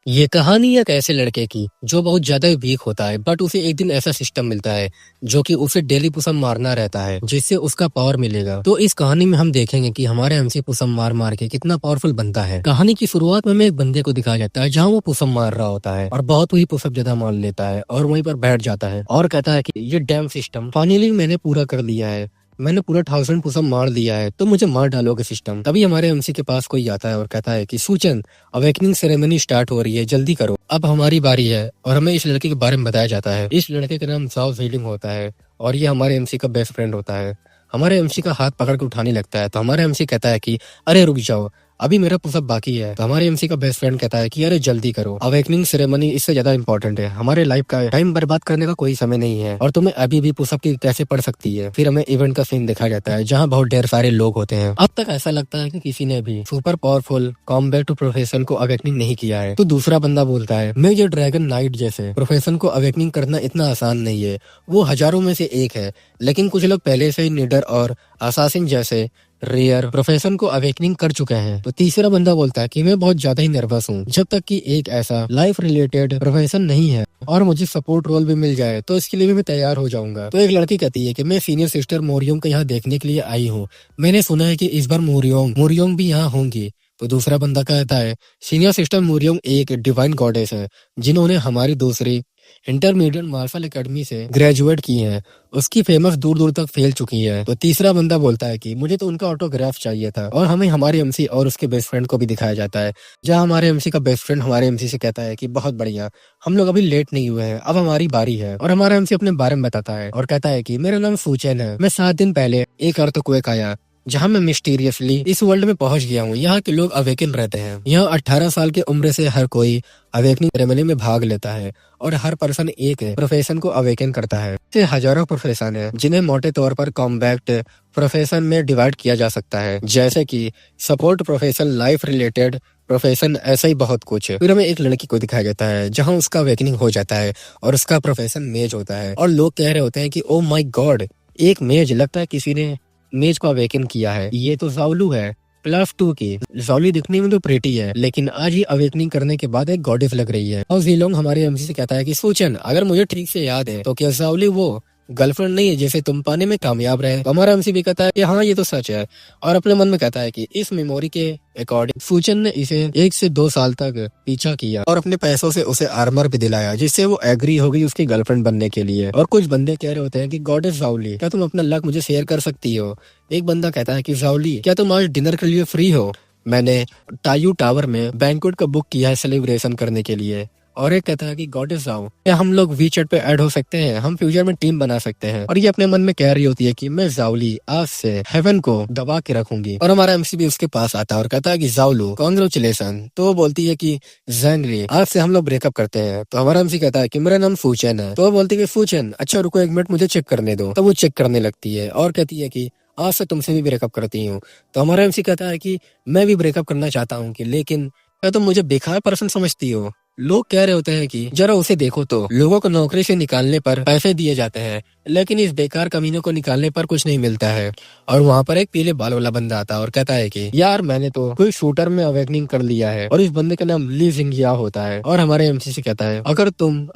ये कहानी एक ऐसे लड़के की जो बहुत ज्यादा वीक होता है, बट उसे एक दिन ऐसा सिस्टम मिलता है जो कि उसे डेली पुशअप मारना रहता है, जिससे उसका पावर मिलेगा। तो इस कहानी में हम देखेंगे कि हमारे एमसी पुशअप मार मार के कितना पावरफुल बनता है। कहानी की शुरुआत में हमें एक बंदे को दिखाया जाता है जहाँ वो पुशअप मार रहा होता है और बहुत ही पुशअप ज्यादा मार लेता है और वहीं पर बैठ जाता है और कहता है कि ये डैम सिस्टम फाइनली मैंने पूरा कर लिया है, मैंने पूरा 1000 पुशअप मार दिया है, तो मुझे मार डालोगे सिस्टम। तभी हमारे एमसी के पास कोई आता है और कहता है कि सूचन, अवेकनिंग सेरेमनी स्टार्ट हो रही है, जल्दी करो, अब हमारी बारी है। और हमें इस लड़के के बारे में बताया जाता है। इस लड़के का नाम जाओ हीलिंग होता है और ये हमारे एमसी का बेस्ट फ्रेंड होता है। हमारे एमसी का हाथ पकड़ के उठाने लगता है तो हमारे एमसी कहता है कि अरे रुक जाओ, अभी मेरा पुशअप बाकी है। तो हमारे एमसी का बेस्ट फ्रेंड कहता है कि अरे जल्दी करो, अवेकनिंग सेरेमनी इससे ज्यादा इंपॉर्टेंट है, हमारे लाइफ का टाइम बर्बाद करने का कोई समय नहीं है और तुम्हें अभी भी पुशअप की कैसे पड़ सकती है। फिर हमें इवेंट का सीन दिखाया जाता है जहाँ बहुत ढेर सारे लोग होते हैं। अब तक ऐसा लगता है कि किसी ने भी सुपर पावरफुल कॉम्बैट टू प्रोफेशन को अवेकनिंग नहीं किया है। तो दूसरा बंदा बोलता है मैं ये ड्रैगन नाइट जैसे प्रोफेशन को अवेकनिंग करना इतना आसान नहीं है, वो हजारों में से एक है, लेकिन कुछ लोग पहले से ही निडर और असासिन जैसे रेयर प्रोफेशन को अवेकनिंग कर चुके हैं। तो तीसरा बंदा बोलता है कि मैं बहुत ज्यादा ही नर्वस हूँ, जब तक कि एक ऐसा लाइफ रिलेटेड प्रोफेशन नहीं है और मुझे सपोर्ट रोल भी मिल जाए तो इसके लिए भी मैं तैयार हो जाऊंगा। तो एक लड़की कहती है कि मैं सीनियर सिस्टर मोरियोंग को यहाँ देखने के लिए आई हूँ, मैंने सुना है कि इस बार मोरियोंग भी यहाँ होंगी। तो दूसरा बंदा कहता है सीनियर सिस्टर मोरियोंग एक डिवाइन गॉडेस है जिन्होंने हमारी दूसरी इंटरमीडिएट मार्शल एकेडमी से ग्रेजुएट की है, उसकी फेमस दूर दूर तक फैल चुकी है। तो तीसरा बंदा बोलता है कि मुझे तो उनका ऑटोग्राफ चाहिए था। और हमें हमारे एमसी और उसके बेस्ट फ्रेंड को भी दिखाया जाता है जहाँ हमारे एमसी का बेस्ट फ्रेंड हमारे एमसी से कहता है कि बहुत बढ़िया, हम लोग अभी लेट नहीं हुए हैं, अब हमारी बारी है। और हमारा एमसी अपने बारे में बताता है और कहता है कि मेरा नाम सूचन है, मैं 7 दिन पहले एक अर्थक्वेक आया जहाँ मैं मिस्टीरियसली इस वर्ल्ड में पहुंच गया हूँ। यहाँ के लोग अवेकन रहते हैं, यहाँ 18 साल की उम्र से हर कोई अवेकनिंग सेरेमनी में भाग लेता है और हर पर्सन एक प्रोफेशन को अवेकन करता है। ऐसे हजारों प्रोफेशन है जिन्हें मोटे तौर पर कॉम्बैक्ट प्रोफेशन में डिवाइड किया जा सकता है, जैसे कि support profession, life related profession, ऐसा ही बहुत कुछ। फिर हमें एक लड़की को दिखाया जाता है जहाँ उसका अवेकनिंग हो जाता है और उसका प्रोफेशन मेज होता है और लोग कह रहे होते हैं कि ओ माई गॉड, एक मेज, लगता है किसी ने मेज को अवेकन किया है। ये तो जावलू है +2 की। जावली दिखने में तो प्रेटी है, लेकिन आज ही अवेकनिंग करने के बाद एक गॉडेस लग रही है। और जीलोंग हमारे एमसी से कहता है कि सूचन, अगर मुझे ठीक से याद है तो क्या जावली वो गर्लफ्रेंड नहीं है जिसे तुम पाने में कामयाब रहे। तो हमारा एमसी भी कहता है कि हाँ ये तो सच है और अपने मन में कहता है कि इस मेमोरी के अकॉर्डिंग सूचन ने इसे 1 से 2 साल तक पीछा किया और अपने पैसों से उसे आर्मर भी दिलाया, जिससे वो एग्री हो गई उसकी गर्लफ्रेंड बनने के लिए। और कुछ बंदे कह रहे होते हैं कि गॉडेस जावली, क्या तुम अपना लक मुझे शेयर कर सकती हो। एक बंदा कहता है कि जावली, क्या तुम आज डिनर के लिए फ्री हो, मैंने टायू टावर में बैंक्वेट का बुक किया है सेलिब्रेशन करने के लिए। और एक कहता है कि गॉडेस जाओ, क्या हम लोग वीचैट पे ऐड हो सकते हैं, हम फ्यूचर में टीम बना सकते हैं। और ये अपने मन में कह रही होती है कि मैं जावली आज से हेवन को दबा के रखूंगी। और हमारा एमसी भी उसके पास आता है और कहता है कि जावलू कॉन्ग्रेचुलेशन। तो वो बोलती है कि जैनरी, आज से हम लोग ब्रेकअप करते हैं। तो हमारा एमसी कहता है कि मेरा नाम सूचन है। तो वो बोलती है कि सूचन, अच्छा रुको 1 मिनट, मुझे चेक करने दो। तो वो चेक करने लगती है और कहती है कि आज से तुमसे भी ब्रेकअप करती हूँ। तो हमारा एमसी कहता है कि मैं भी ब्रेकअप करना चाहता हूँ कि लेकिन क्या तुम मुझे बेकार पर्सन समझती हो। लोग कह रहे होते हैं कि जरा उसे देखो तो लोगों को नौकरी से निकालने पर पैसे दिए जाते हैं, लेकिन इस बेकार कमीनों को निकालने पर कुछ नहीं मिलता है। और वहाँ पर एक पीले बाल वाला बंदा आता है और कहता है कि यार मैंने तो कोई शूटर में अवेकनिंग कर लिया है। और इस बंदे का नाम ली जिंगिया होता है और हमारे एमसी से कहता है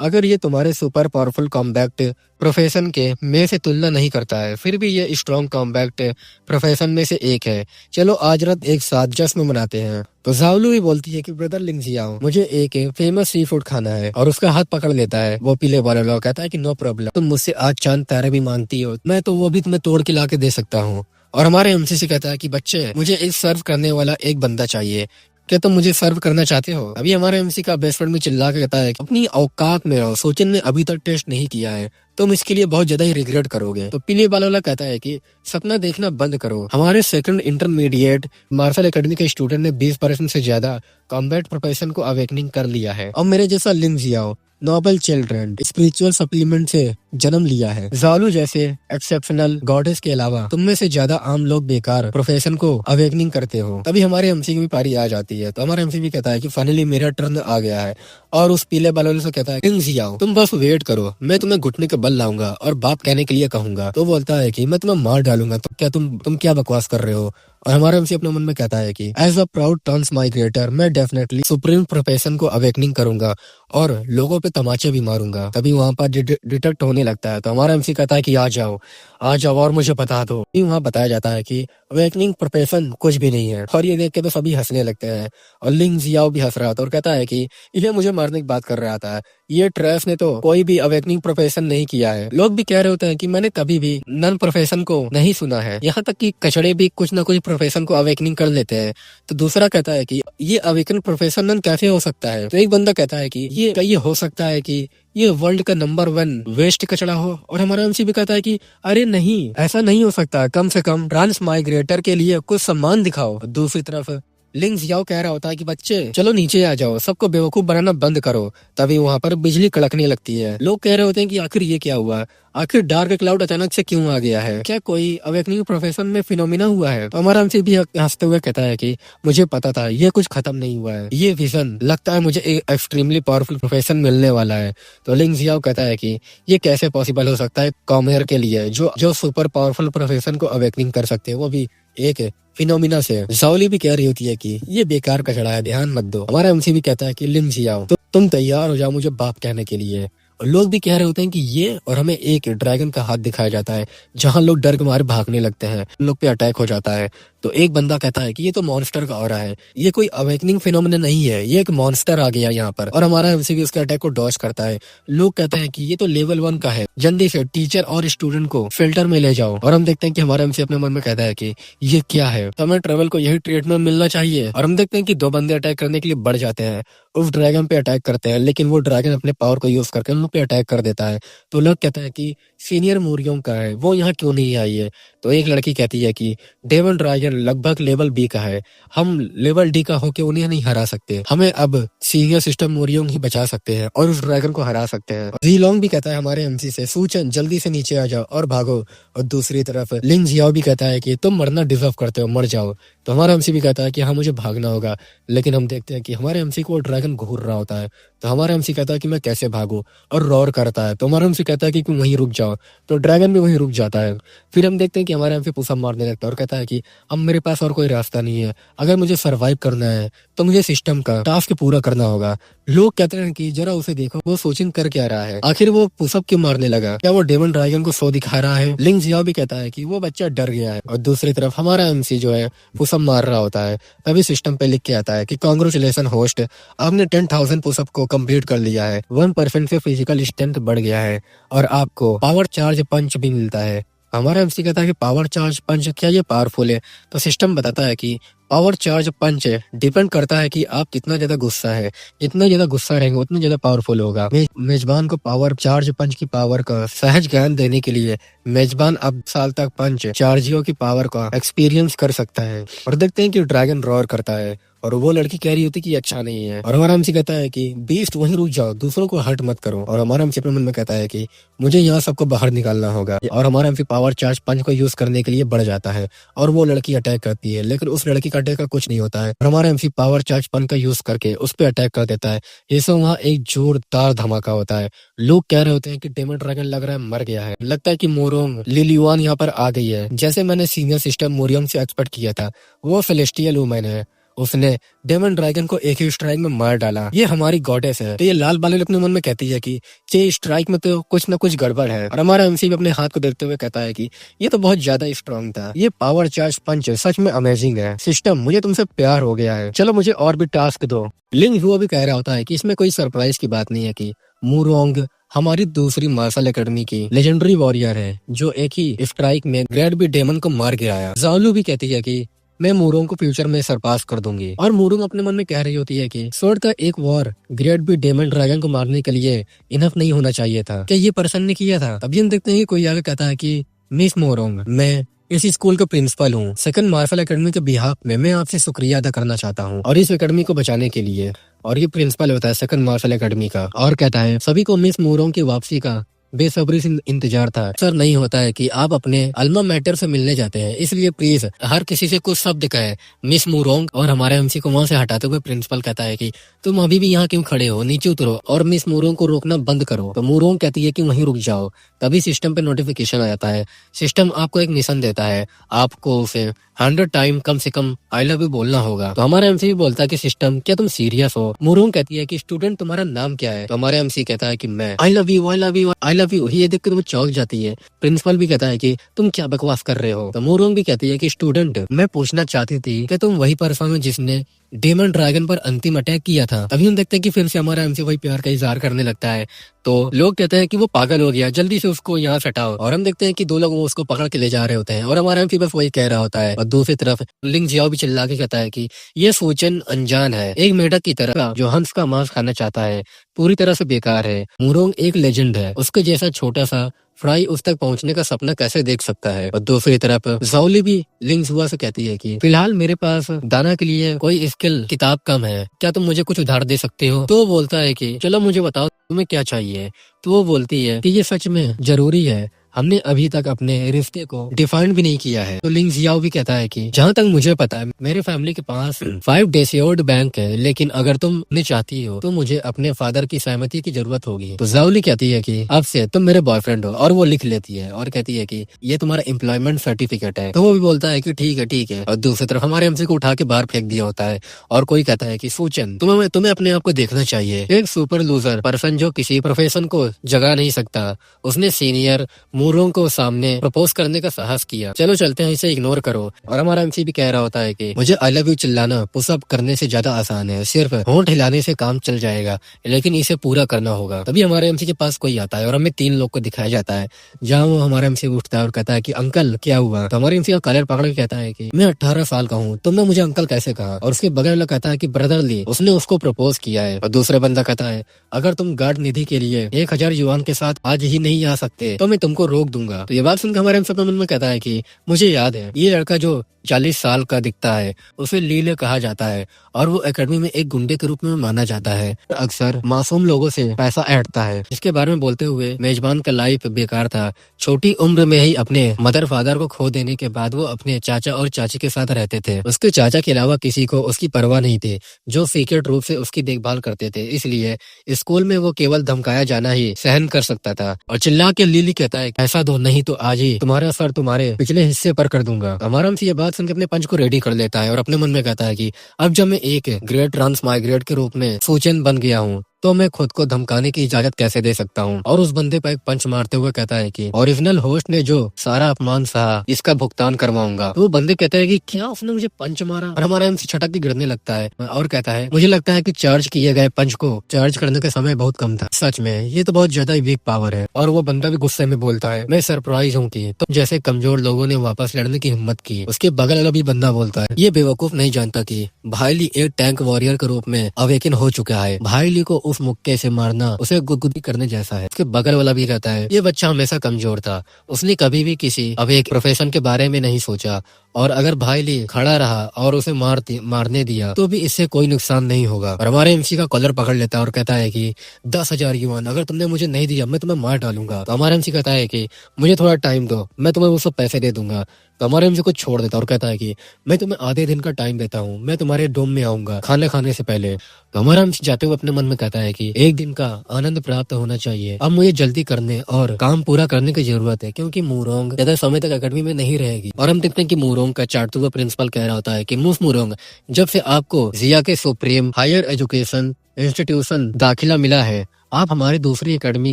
अगर ये तुम्हारे सुपर पावरफुल कॉम्बैक्ट प्रोफेशन के में से तुलना नहीं करता है, फिर भी ये स्ट्रॉन्ग कॉम्बैक्ट प्रोफेशन में से एक है, चलो आज रात एक साथ जश्न मनाते हैं। तो जावलू भी बोलती है कि ब्रदर लिंजियाओ, मुझे एक फेमस सी फूड खाना है। और उसका हाथ पकड़ लेता है वो पीले वाला लोग, कहता है कि नो प्रॉब्लम, तुम मुझसे आज चांद तारे भी मांगती हो, मैं तो वो भी तुम्हें तोड़ के ला के दे सकता हूँ। और हमारे एमसी से कहता है कि बच्चे, मुझे एक सर्व करने वाला एक बंदा चाहिए, क्या तुम मुझे सर्व करना चाहते हो। अभी हमारे एमसी का बेस्ट फ्रेंड भी चिल्ला के कहता है कि अपनी औकात में रहो, सोचन ने अभी तक टेस्ट नहीं किया है, तुम इसके लिए बहुत ज्यादा ही रिग्रेट करोगे। तो पीले बाल वाला कहता है कि सपना देखना बंद करो, हमारे सेकंड इंटरमीडिएट मार्शल एकेडमी के स्टूडेंट ने 20% से ज्यादा कॉम्बैट प्रोफेशन को अवेकनिंग कर लिया है और मेरे जैसा Lin Xiao noble children spiritual supplement से जन्म लिया है। जालू जैसे एक्सेप्शनल गॉडेस के अलावा तुम में से ज्यादा आम लोग बेकार प्रोफेशन को अवेकनिंग करते हो। तभी हमारे एमसी की भी पारी आ जाती है। तो हमारा एमसी भी कहता है कि फाइनली मेरा टर्न आ गया है और उस पीले बाल से कहता है जियाओ, तुम बस वेट करो, मैं तुम्हें घुटने के बल लाऊंगा और बाप कहने के लिए कहूंगा। तो बोलता है कि मैं तुम्हें मार डालूंगा। तो क्या तुम क्या बकवास कर रहे हो, और हमारा एमसी अपने मन में कहता है कि as a proud transmigrator मैं डेफिनेटली सुप्रीम प्रोफेशन को अवेकनिंग करूंगा और लोगों पे तमाचे भी मारूंगा। तभी वहां पर डिटेक्ट होने लगता है। तो हमारा एमसी कहता है कि आ जाओ और मुझे बता दो। वहां बताया जाता है कि अवेकनिंग प्रोफेशन कुछ भी नहीं है। और ये देख के तो सभी हंसने लगते हैं और लिंग जियाओ भी हंस रहा था और कहता है कि ये मुझे मारने की बात कर रहा था, ये ट्रेस ने तो कोई भी अवेकनिंग प्रोफेशन नहीं किया है। लोग भी कह रहे होते हैं कि मैंने कभी भी नन प्रोफेशन को नहीं सुना है, यहाँ तक कि कचड़े भी कुछ ना कुछ प्रोफेशन को अवेकनिंग कर लेते हैं। तो दूसरा कहता है कि ये अवेकन प्रोफेशन नन कैसे हो सकता है। तो एक बंदा कहता है कि ये हो सकता है कि ये वर्ल्ड का नंबर 1 वेस्ट कचड़ा हो। और हमारा एमसी भी कहता है कि अरे नहीं, ऐसा नहीं हो सकता, कम से कम ट्रांस माइग्रेटर के लिए कुछ सम्मान दिखाओ। दूसरी तरफ लिंग जियाओ कह रहा होता है कि बच्चे चलो नीचे आ जाओ, सबको बेवकूफ बनाना बंद करो। तभी वहां पर बिजली कड़कने लगती है। लोग कह रहे होते हैं कि आखिर ये क्या हुआ, आखिर डार्क क्लाउड अचानक से क्यों आ गया है, क्या कोई अवेकनिंग प्रोफेशन में फिनोमिना हुआ है। तो हमारा एमसी भी हंसते हुए कहता है कि मुझे पता था ये कुछ खत्म नहीं हुआ है, ये विजन लगता है मुझे एक एक्सट्रीमली पावरफुल प्रोफेशन मिलने वाला है। तो लिंग जियाओ कहता है कि ये कैसे पॉसिबल हो सकता है कॉमेर के लिए जो सुपर पावरफुल प्रोफेशन को अवेकनिंग कर सकते हैं, वो भी एक फिनोमिना से। जाओली भी कह रही होती है कि ये बेकार कचड़ा है, ध्यान मत दो। हमारा एमसी भी कहता है कि लिंग जियाओ तो तुम तैयार हो जाओ मुझे बाप कहने के लिए। और लोग भी कह रहे होते हैं कि ये, और हमें एक ड्रैगन का हाथ दिखाया जाता है जहां लोग डर के मारे भागने लगते हैं, लोग पे अटैक हो जाता है। तो एक बंदा कहता है कि ये तो मॉन्स्टर का ऑरा है, ये कोई अवेकनिंग फिनोमिना नहीं है, ये एक मॉन्स्टर आ गया यहाँ पर। और हमारा एमसी भी उसके अटैक को डॉज करता है। लोग कहते हैं कि ये तो लेवल 1 का है, जल्दी से टीचर और स्टूडेंट को फिल्टर में ले जाओ। और हम देखते हैं कि हमारा एमसी अपने मन में कहता है कि ये क्या है, तो हमें ट्रेवल को यही ट्रीटमेंट मिलना चाहिए। और हम देखते हैं कि 2 बंदे अटैक करने के लिए बढ़ जाते हैं, उस ड्रैगन पे अटैक करते हैं, लेकिन वो ड्रैगन अपने पावर को यूज करके उन लोग पे अटैक कर देता है। तो लोग कहते हैं कि सीनियर मूरियों का है, वो यहाँ क्यों नहीं आई है। तो एक लड़की कहती है कि डेमन ड्रैगन लगभग लेवल बी का है, हम लेवल डी का होके उन्हें नहीं हरा सकते, हमें अब सीनियर सिस्टम मूरियों ही बचा सकते हैं और उस ड्रैगन को हरा सकते हैं। जीलोंग भी कहता है हमारे एमसी से, सूचन जल्दी से नीचे आ जाओ और भागो। और दूसरी तरफ लिंग जियाओ भी कहता है कि तुम मरना डिजर्व करते हो, मर जाओ। तो हमारा एमसी भी कहता है कि हाँ मुझे भागना होगा, लेकिन हम देखते हैं कि हमारे एमसी को ड्रैगन घूर रहा होता है। तो हमारा एमसी कहता है कि मैं कैसे भागूं, और रोर करता है। तो हमारा एमसी कहता है कि तुम वहीं रुक जाओ, तो ड्रैगन भी वहीं रुक जाता है। फिर हम देखते हैं कि हमारा एमसी पुशअप मारने लगता है और कहता है कि अब मेरे पास और कोई रास्ता नहीं है, अगर मुझे सरवाइव करना है तो मुझे सिस्टम का टास्क पूरा करना होगा। लोग कहते हैं कि जरा उसे देखो, वो सोचिंग कर क्या रहा है, आखिर वो पुशअप क्यों मारने लगा, क्या वो डेमन ड्रैगन को सो दिखा रहा है। लिंग जियाओ भी कहता है कि वो बच्चा डर गया है। और दूसरी तरफ हमारा एमसी जो है पुशअप मार रहा होता है, तभी सिस्टम पे लिख के आता है कि कांग्रेचुलेशन होस्ट, आपने 10,000 पुशअप को कंप्लीट कर लिया है, 1% से फिजिकल स्ट्रेंथ बढ़ गया है और आपको पावर चार्ज पंच भी मिलता है। हमारा एमसी कहता है कि पावर चार्ज पंच क्या ये पावरफुल है। तो सिस्टम बताता है कि पावर चार्ज पंच डिपेंड करता है कि आप कितना ज्यादा गुस्सा है, जितना ज्यादा गुस्सा रहेंगे उतना ज्यादा पावरफुल होगा। मेजबान को पावर चार्ज पंच की पावर का सहज ज्ञान देने के लिए मेजबान अब साल तक पंच चार्जियों की पावर का एक्सपीरियंस कर सकता है। और देखते हैं कि ड्रैगन रॉर करता है और वो लड़की कह रही होती कि अच्छा नहीं है। और हमारा एमसी कहता है कि बीस्ट वहीं रुक जाओ, दूसरों को हर्ट मत करो। और हमारा एमसी अपने मन में कहता है कि मुझे यहाँ सबको बाहर निकालना होगा। और हमारा एमसी पावर चार्ज पंच को यूज करने के लिए बढ़ जाता है और वो लड़की अटैक करती है, लेकिन उस लड़की का अटैक का कुछ नहीं होता है। और हमारा एमसी पावर चार्ज पंच का यूज करके उस पर अटैक कर देता है। इससे वहाँ एक जोरदार धमाका होता है। लोग कह रहे होते हैं कि डेमन ड्रैगन लग रहा है मर गया है, लगता है कि मोरोंग लिलियुआन यहाँ पर आ गई है। जैसे मैंने सीनियर सिस्टम मोरियम से एक्सपेक्ट किया था, वो सेलेस्टियल वुमन है, उसने डेमन ड्रैगन को एक ही स्ट्राइक में मार डाला, ये हमारी गॉडेस है। तो ये लाल बाले अपने मन में कहती है कि ये स्ट्राइक में तो कुछ न कुछ गड़बड़ है। और हमारा एमसी भी अपने हाथ को देखते हुए कहता है कि ये तो बहुत ज्यादा स्ट्रांग था, ये पावर चार्ज पंच सच में अमेजिंग है। सिस्टम मुझे तुमसे प्यार हो गया है, चलो मुझे और भी टास्क दो। लिंग हुआ भी कह रहा होता है कि इसमें कोई सरप्राइज की बात नहीं है कि मुरोंग हमारी दूसरी मार्शल एकेडमी की लेजेंडरी वॉरियर है जो एक ही स्ट्राइक में ग्रेट बी डेमन को मार गिराया। जालू भी कहती है कि मैं मूरोंग को फ्यूचर में सरपास कर दूंगी। और मूरोंग अपने मन में कह रही होती है कि स्वord का एक war great B demon dragon को मारने के लिए इनफ नहीं होना चाहिए था, क्या ये पर्सन ने किया था। तभी हम देखते हैं कि कोई आगे कहता है कि मिस मूरोंग, मैं इस स्कूल का प्रिंसिपल हूँ, सेकंड मार्शल एकेडमी के बिहाफ में मैं आपसे शुक्रिया अदा करना चाहता हूँ और इस एकेडमी को बचाने के लिए। और ये प्रिंसिपल होता है सेकंड मार्शल एकेडमी का और कहता है सभी को मिस मूरोंग की वापसी का बेसब्री से इंतजार था। अक्सर नहीं होता है कि आप अपने अल्मा मैटर से मिलने जाते हैं, इसलिए प्लीज हर किसी से कुछ शब्द कहे मिस मुरोंग। और हमारे एमसी को वहाँ से हटाते हुए प्रिंसिपल कहता है कि तुम अभी भी यहाँ क्यों खड़े हो, नीचे उतरो और मिस मुरोंग को रोकना बंद करो। तो मुरोंग कहती है कि वहीं रुक जाओ। तभी सिस्टम पे नोटिफिकेशन आ जाता है। सिस्टम आपको एक मिशन देता है, आपको उसे 100 टाइम कम से कम आई लव यू बोलना होगा। तो हमारा एमसी भी बोलता है कि सिस्टम क्या तुम सीरियस हो। मुरोंग कहती है कि स्टूडेंट तुम्हारा नाम क्या है। तो हमारे एमसी कहता है कि मैं I love you I love you I love you. ये देख कर तुम्हें चौंक जाती है। प्रिंसिपल भी कहता है कि तुम क्या बकवास कर रहे हो। तो मुरोंग भी कहती है कि स्टूडेंट मैं पूछना चाहती थी कि तुम वही पर्सन हो जिसने डेमन ड्रैगन पर अंतिम अटैक किया था। तभी हम देखते हैं कि फिर से हमारा एमसी वही प्यार का इजहार करने लगता है। तो लोग कहते हैं कि वो पागल हो गया, जल्दी से उसको यहाँ से हटाओ। और हम देखते हैं कि दो लोग वो उसको पकड़ के ले जा रहे होते हैं और हमारा एमसी बस वही कह रहा होता है। और दूसरी तरफ लिंग जियाओ भी चिल्ला के कहता है कि ये सूचन अनजान है, एक मेढक की तरह जो हंस का मांस खाना चाहता है, पूरी तरह से बेकार है। मुरोंग एक लेजेंड है, उसके जैसा छोटा सा फ्राई उस तक पहुंचने का सपना कैसे देख सकता है। और दूसरी तरफ जाओली भी लिंग जुआ से कहती है कि फिलहाल मेरे पास दाना के लिए कोई स्किल किताब कम है, क्या तुम मुझे कुछ उधार दे सकते हो। तो वो बोलता है कि चलो मुझे बताओ तुम्हें क्या चाहिए। तो वो बोलती है कि ये सच में जरूरी है, हमने अभी तक अपने रिश्ते को डिफाइन भी नहीं किया है। तो लिंग जियाओ भी कहता है कि जहाँ तक मुझे पता है मेरे फैमिली के पास 5 डेसियोड बैंक है, लेकिन अगर तुम नहीं चाहती हो तो मुझे अपने फादर की सहमति की जरूरत होगी। तो जाओली कहती है कि अब से तुम मेरे बॉयफ्रेंड हो, और वो लिख लेती है और कहती है कि ये तुम्हारा एम्प्लॉयमेंट सर्टिफिकेट है। तो वो भी बोलता है कि ठीक है ठीक है। और दूसरी तरफ हमारे एमसी को उठा के बाहर फेंक दिया होता है और कोई कहता है कि सूचन तुम्हें अपने आप को देखना चाहिए, एक सुपर लूजर पर्सन जो किसी प्रोफेशन को जगा नहीं सकता, उसने सीनियर मुरोंग को सामने प्रपोज करने का साहस किया। चलो चलते हैं, इसे इग्नोर करो। और हमारा एमसी भी कह रहा होता है कि मुझे आई लव यू चिल्लाना पुशअप करने से ज्यादा आसान है, सिर्फ होंठ हिलाने से काम चल जाएगा, लेकिन इसे पूरा करना होगा। तभी हमारे एमसी के पास कोई आता है और हमें 3 लोग को दिखाया जाता है, जहाँ वो हमारा एमसी उठता है और कहता है कि अंकल क्या हुआ। तो हमारे एमसी का कॉलर पकड़ के कहता है कि मैं 18 साल का हूँ, तुमने मुझे अंकल कैसे कहा। और उसके बगल वाला कहता है कि ब्रदरली उसने उसको प्रपोज किया है। और दूसरा बंदा कहता है अगर तुम गार्ड निधि के लिए 1000 युआन के साथ आज ही नहीं आ सकते तो मैं तुमको रोक दूंगा। तो ये बात सुनकर हमारे सब मन में कहता है कि मुझे याद है ये लड़का जो 40 साल का दिखता है, उसे लीले कहा जाता है और वो एकेडमी में एक गुंडे के रूप में माना जाता है, अक्सर मासूम लोगों से पैसा ऐंठता है। इसके बारे में बोलते हुए मेजबान का लाइफ बेकार था, छोटी उम्र में ही अपने मदर फादर को खो देने के बाद वो अपने चाचा और चाची के साथ रहते थे। उसके चाचा के अलावा किसी को उसकी परवाह नहीं थी, जो सीक्रेट रूप से उसकी देखभाल करते थे, इसलिए स्कूल में वो केवल धमकाया जाना ही सहन कर सकता था। और चिल्ला के लिली कहता है ऐसा दो, नहीं तो आज ही तुम्हारा सर तुम्हारे पिछले हिस्से पर कर दूंगा। हमारा एमसी ये बात सुनकर अपने पंच को रेडी कर लेता है और अपने मन में कहता है कि अब जब मैं एक ग्रेट ट्रांसमाइग्रेट के रूप में सूचन बन गया हूँ तो मैं खुद को धमकाने की इजाजत कैसे दे सकता हूँ। और उस बंदे पर एक पंच मारते हुए कहता है कि ओरिजिनल होस्ट ने जो सारा अपमान सहा इसका भुगतान करवाऊंगा। तो वो बंदे कहते हैं कि क्या उसने मुझे पंच मारा। और हमारा एमसी छटक के गिरने लगता है और कहता है मुझे लगता है कि चार्ज किए गए पंच को चार्ज करने का समय बहुत कम था, सच में ये तो बहुत ज्यादा वीक पावर है। और वो बंदा भी गुस्से में बोलता है मैं सरप्राइज हूँ कि तुम जैसे कमजोर लोगों ने वापस लड़ने की हिम्मत की। उसके बगल वाला भी बंदा बोलता है ये बेवकूफ नहीं जानता कि भाईली एक टैंक वॉरियर के रूप में अवेकन हो चुका है, भाईली को उस मुक्के से मारना उसे गुदगुदी करने जैसा है। उसके बगल वाला भी कहता है ये बच्चा हमेशा कमजोर था, उसने कभी भी किसी अब एक प्रोफेशन के बारे में नहीं सोचा, और अगर भाई ली खड़ा रहा और उसे मारने दिया तो भी इससे कोई नुकसान नहीं होगा। और हमारे एमसी का कॉलर पकड़ लेता है और कहता है कि 10,000 युआन अगर तुमने मुझे नहीं दिया मैं तुम्हें मार डालूंगा। तो हमारा एमसी कहता है कि मुझे थोड़ा टाइम दो, मैं तुम्हें वो सब पैसे दे दूंगा। तो हमारे एमसी को छोड़ देता और कहता है कि मैं तुम्हें आधे दिन का टाइम देता हूँ, मैं तुम्हारे डोम में आऊंगा खाना खाने से पहले। तो हमारा एमसी जाते हुए अपने मन में कहता है कि एक दिन का आनंद प्राप्त होना चाहिए, अब मुझे जल्दी करने और काम पूरा करने की जरूरत है, क्योंकि मुरोंग ज्यादा समय तक अकेडमी में नहीं रहेगी। और हम देखते हैं कि मुरोंग का चाटते हुए प्रिंसिपल कह रहा होता है कि मुस मुरोंग, जब से आपको जिया के सुप्रीम हायर एजुकेशन इंस्टीट्यूशन दाखिला मिला है आप हमारी दूसरी एकेडमी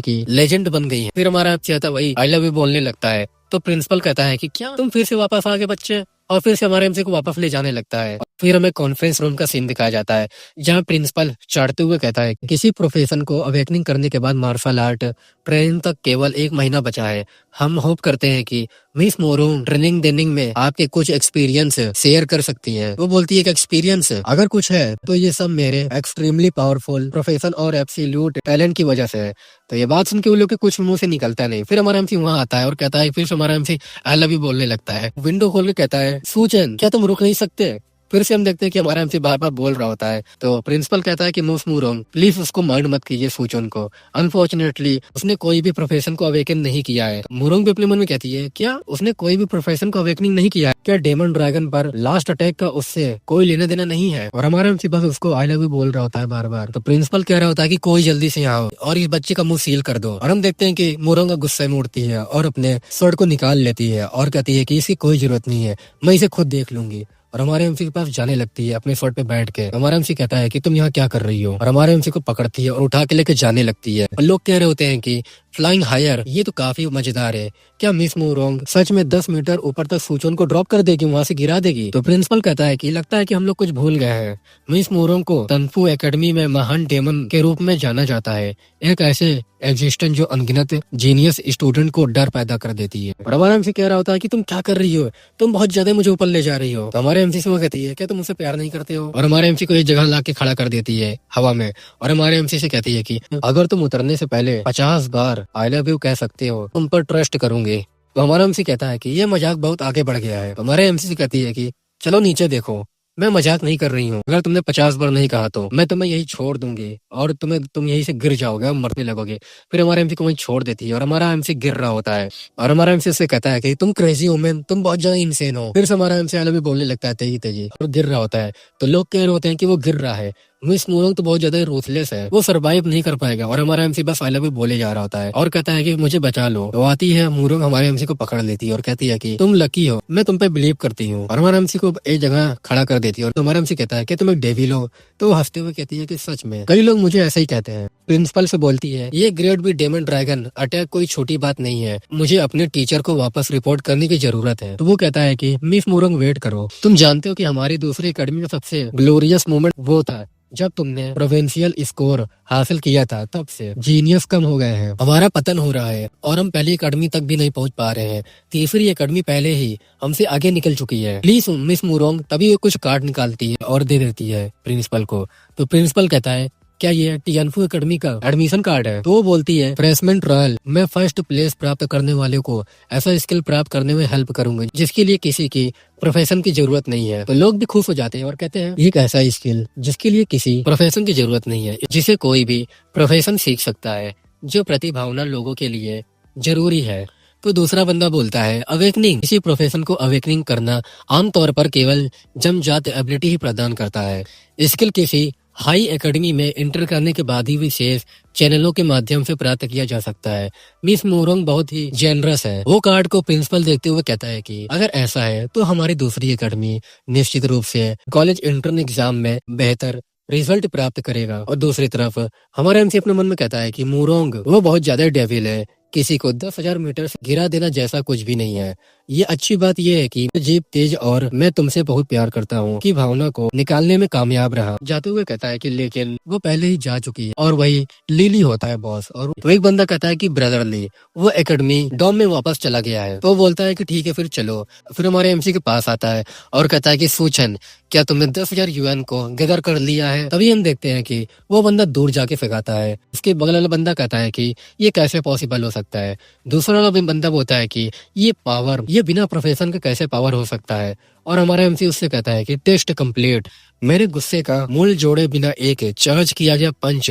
की लेजेंड बन गई है। फिर हमारा चाहता वही आई लव यू बोलने लगता है। तो प्रिंसिपल कहता है कि क्या तुम फिर से वापस आ गए बच्चे, और फिर से हमारे एमसी को वापस ले जाने लगता है। फिर हमें कॉन्फ्रेंस रूम का सीन दिखाया जाता है, जहाँ प्रिंसिपल चढ़ते हुए कहता है किसी प्रोफेशन को अवेकनिंग करने के बाद मार्शल आर्ट ट्रेनिंग तक केवल 1 महीना बचा है। हम होप करते हैं कि मिस मोरोंग ट्रेनिंग देने में आपके कुछ एक्सपीरियंस शेयर कर सकती है। वो बोलती है कि एक्सपीरियंस अगर कुछ है तो ये सब मेरे एक्सट्रीमली पावरफुल प्रोफेशन और एब्सोल्यूट टैलेंट की वजह से है। तो ये बात सुन के उन लोग के कुछ मुंह से निकलता नहीं। फिर हमारा एमसी वहाँ आता है और कहता है, फिर हमारा एमसी आई लव यू बोलने लगता है, विंडो खोल के कहता है सूचन क्या तुम रुक नहीं सकते। फिर से हम देखते हैं कि हमारा एमसी बार बार बोल रहा होता है, तो प्रिंसिपल कहता है कि मिस मूरोंग प्लीज उसको माइंड मत कीजिए सूचन को, अनफॉर्चुनेटली उसने कोई भी प्रोफेशन को अवेकन नहीं किया है। मूरोंग भी अपने मन में कहती है क्या उसने कोई भी प्रोफेशन को अवेकनिंग नहीं किया है, क्या डेमन ड्रैगन पर लास्ट अटैक का उससे कोई लेना देना नहीं है। और हमारा एमसी बस उसको आई लव यू बोल रहा होता है बार बार। तो प्रिंसिपल कह रहा होता है कि कोई जल्दी से यहाँ आओ और इस बच्चे का मुंह सील कर दो। और हम देखते हैं कि मूरोंग गुस्से में उठती है और अपने स्वर्ड को निकाल लेती है और कहती है कि इसकी कोई जरूरत नहीं है, मैं इसे खुद देख लूंगी। और हमारे एमसी के पास जाने लगती है अपने स्वर्ड पे बैठ के। हमारा एमसी कहता है कि तुम यहाँ क्या कर रही हो, और हमारे एमसी को पकड़ती है और उठा के लेके जाने लगती है। और लोग कह रहे होते हैं कि फ्लाइंग हायर, ये तो काफी मजेदार है, क्या मिस मूरोंग सच में 10 मीटर ऊपर तक सूचन को ड्रॉप कर देगी, वहाँ से गिरा देगी। तो प्रिंसिपल कहता है कि लगता है कि हम लोग कुछ भूल गए हैं, मिस मूरोंग को तनफू एकेडमी में महान डेमन के रूप में जाना जाता है, एक ऐसे एग्जिस्टेंट जो अनगिनत जीनियस स्टूडेंट को डर पैदा कर देती है। और हमारा एमसी कह रहा होता है कि तुम क्या कर रही हो, तुम बहुत ज्यादा मुझे ऊपर ले जा रही हो। तो हमारे एमसी से वो कहती है क्या तुम मुझसे प्यार नहीं करते हो, और हमारे एमसी को एक जगह ला के खड़ा कर देती है हवा में। और हमारे एमसी से कहती है कि अगर तुम उतरने से पहले 50 बार आई लव यू कह सकते हो, तुम पर ट्रस्ट करूंगी। तो हमारा एमसी कहता है कि ये मजाक बहुत आगे बढ़ गया है। तो हमारे एमसी से कहती है कि चलो नीचे देखो, मैं मजाक नहीं कर रही हूँ, अगर तुमने 50 बार नहीं कहा तो मैं तुम्हें यही छोड़ दूंगी और तुम यही से गिर जाओगे और मरने लगोगे। फिर हमारा एमसी को वहीं छोड़ देती है और हमारा एमसी गिर रहा होता है। और हमारा एमसी से कहता है कि तुम क्रेजी वुमेन, तुम बहुत ज्यादा इंसेन हो। फिर से हमारा एमसी आलम भी बोलने लगता है तेजी तेजी और गिर रहा होता है। तो लोग कह रहे होते हैं कि वो गिर रहा है, मिस मूरोंग तो बहुत ज्यादा रूथलेस है, वो सरवाइव नहीं कर पाएगा। और हमारा एमसी बस आई लव यू बोले जा रहा होता है और कहता है कि मुझे बचा लो। तो आती है मूरोंग हमारे एमसी को पकड़ लेती है और कहती है कि तुम लकी हो, मैं तुम पे बिलीव करती हूँ। और हमारा एमसी को एक जगह खड़ा कर देती है और हमारा एमसी कहता है कि तुम एक डेविल हो। तो हंसते हुए कहती है कि सच में कई लोग मुझे ऐसा ही कहते हैं। प्रिंसिपल से बोलती है ये great B demon dragon attack कोई छोटी बात नहीं है, मुझे अपने टीचर को वापस रिपोर्ट करने की जरूरत है। तो वो कहता है कि मिस मूरोंग वेट करो, तुम जानते हो कि हमारी दूसरी एकेडमी का सबसे ग्लोरियस मोमेंट वो था जब तुमने प्रोविंशियल स्कोर हासिल किया था, तब से जीनियस कम हो गए हैं, हमारा पतन हो रहा है और हम पहली एकेडमी तक भी नहीं पहुंच पा रहे हैं, तीसरी एकेडमी पहले ही हमसे आगे निकल चुकी है, प्लीज मिस मूरोंग। तभी कुछ कार्ड निकालती है और दे देती है प्रिंसिपल को। तो प्रिंसिपल कहता है क्या ये टियानफू एकेडमी का एडमिशन कार्ड है। तो वो बोलती है फ्रेशमैन ट्रायल में फर्स्ट प्लेस प्राप्त करने वाले को ऐसा स्किल प्राप्त करने में हेल्प करूंगी जिसके लिए किसी की प्रोफेशन की जरूरत नहीं है। तो लोग भी खुश हो जाते हैं और कहते हैं एक ऐसा स्किल जिसके लिए किसी प्रोफेशन की जरूरत नहीं है, जिसे कोई भी प्रोफेशन सीख सकता है, जो प्रतिभावान लोगों के लिए जरूरी है। तो दूसरा बंदा बोलता है अवेकनिंग, किसी प्रोफेशन को अवेकनिंग करना आमतौर पर केवल जन्मजात एबिलिटी ही प्रदान करता है। स्किल किसी हाई एकेडमी में इंटर करने के बाद ही विशेष चैनलों के माध्यम से प्राप्त किया जा सकता है। मिस मूरोंग बहुत ही जेनरस है। वो कार्ड को प्रिंसिपल देखते हुए कहता है कि अगर ऐसा है तो हमारी दूसरी एकेडमी निश्चित रूप से कॉलेज इंटर्न एग्जाम में बेहतर रिजल्ट प्राप्त करेगा। और दूसरी तरफ हमारा एमसी अपने मन में कहता है कि मूरोंग वो बहुत ज्यादा डेविल है, किसी को 10,000 मीटर से गिरा देना जैसा कुछ भी नहीं है। ये अच्छी बात ये है कि जीप तेज और मैं तुमसे बहुत प्यार करता हूँ की भावना को निकालने में कामयाब रहा। जाते हुए कहता है कि लेकिन वो पहले ही जा चुकी है और वही लिली होता है बॉस। और तो एक बंदा कहता है कि ब्रदर ली वो एकेडमी डॉम में वापस चला गया है। तो बोलता है कि ठीक है फिर चलो। फिर हमारे एमसी के पास आता है और कहता है कि सूचन क्या तुमने 10,000 यूएन को गदर कर लिया है। तभी हम देखते हैं कि वो बंदा दूर जाके फेंकाता है। उसके बगल वाला बंदा कहता है कि ये कैसे पॉसिबल हो सकता है। दूसरा वाला बंदा बोलता है कि ये पावर, ये बिना प्रोफेशन के कैसे पावर हो सकता है। और हमारा एमसी उससे कहता है कि टेस्ट कंप्लीट, मेरे गुस्से का मूल जोड़े बिना एक चार्ज किया गया पंच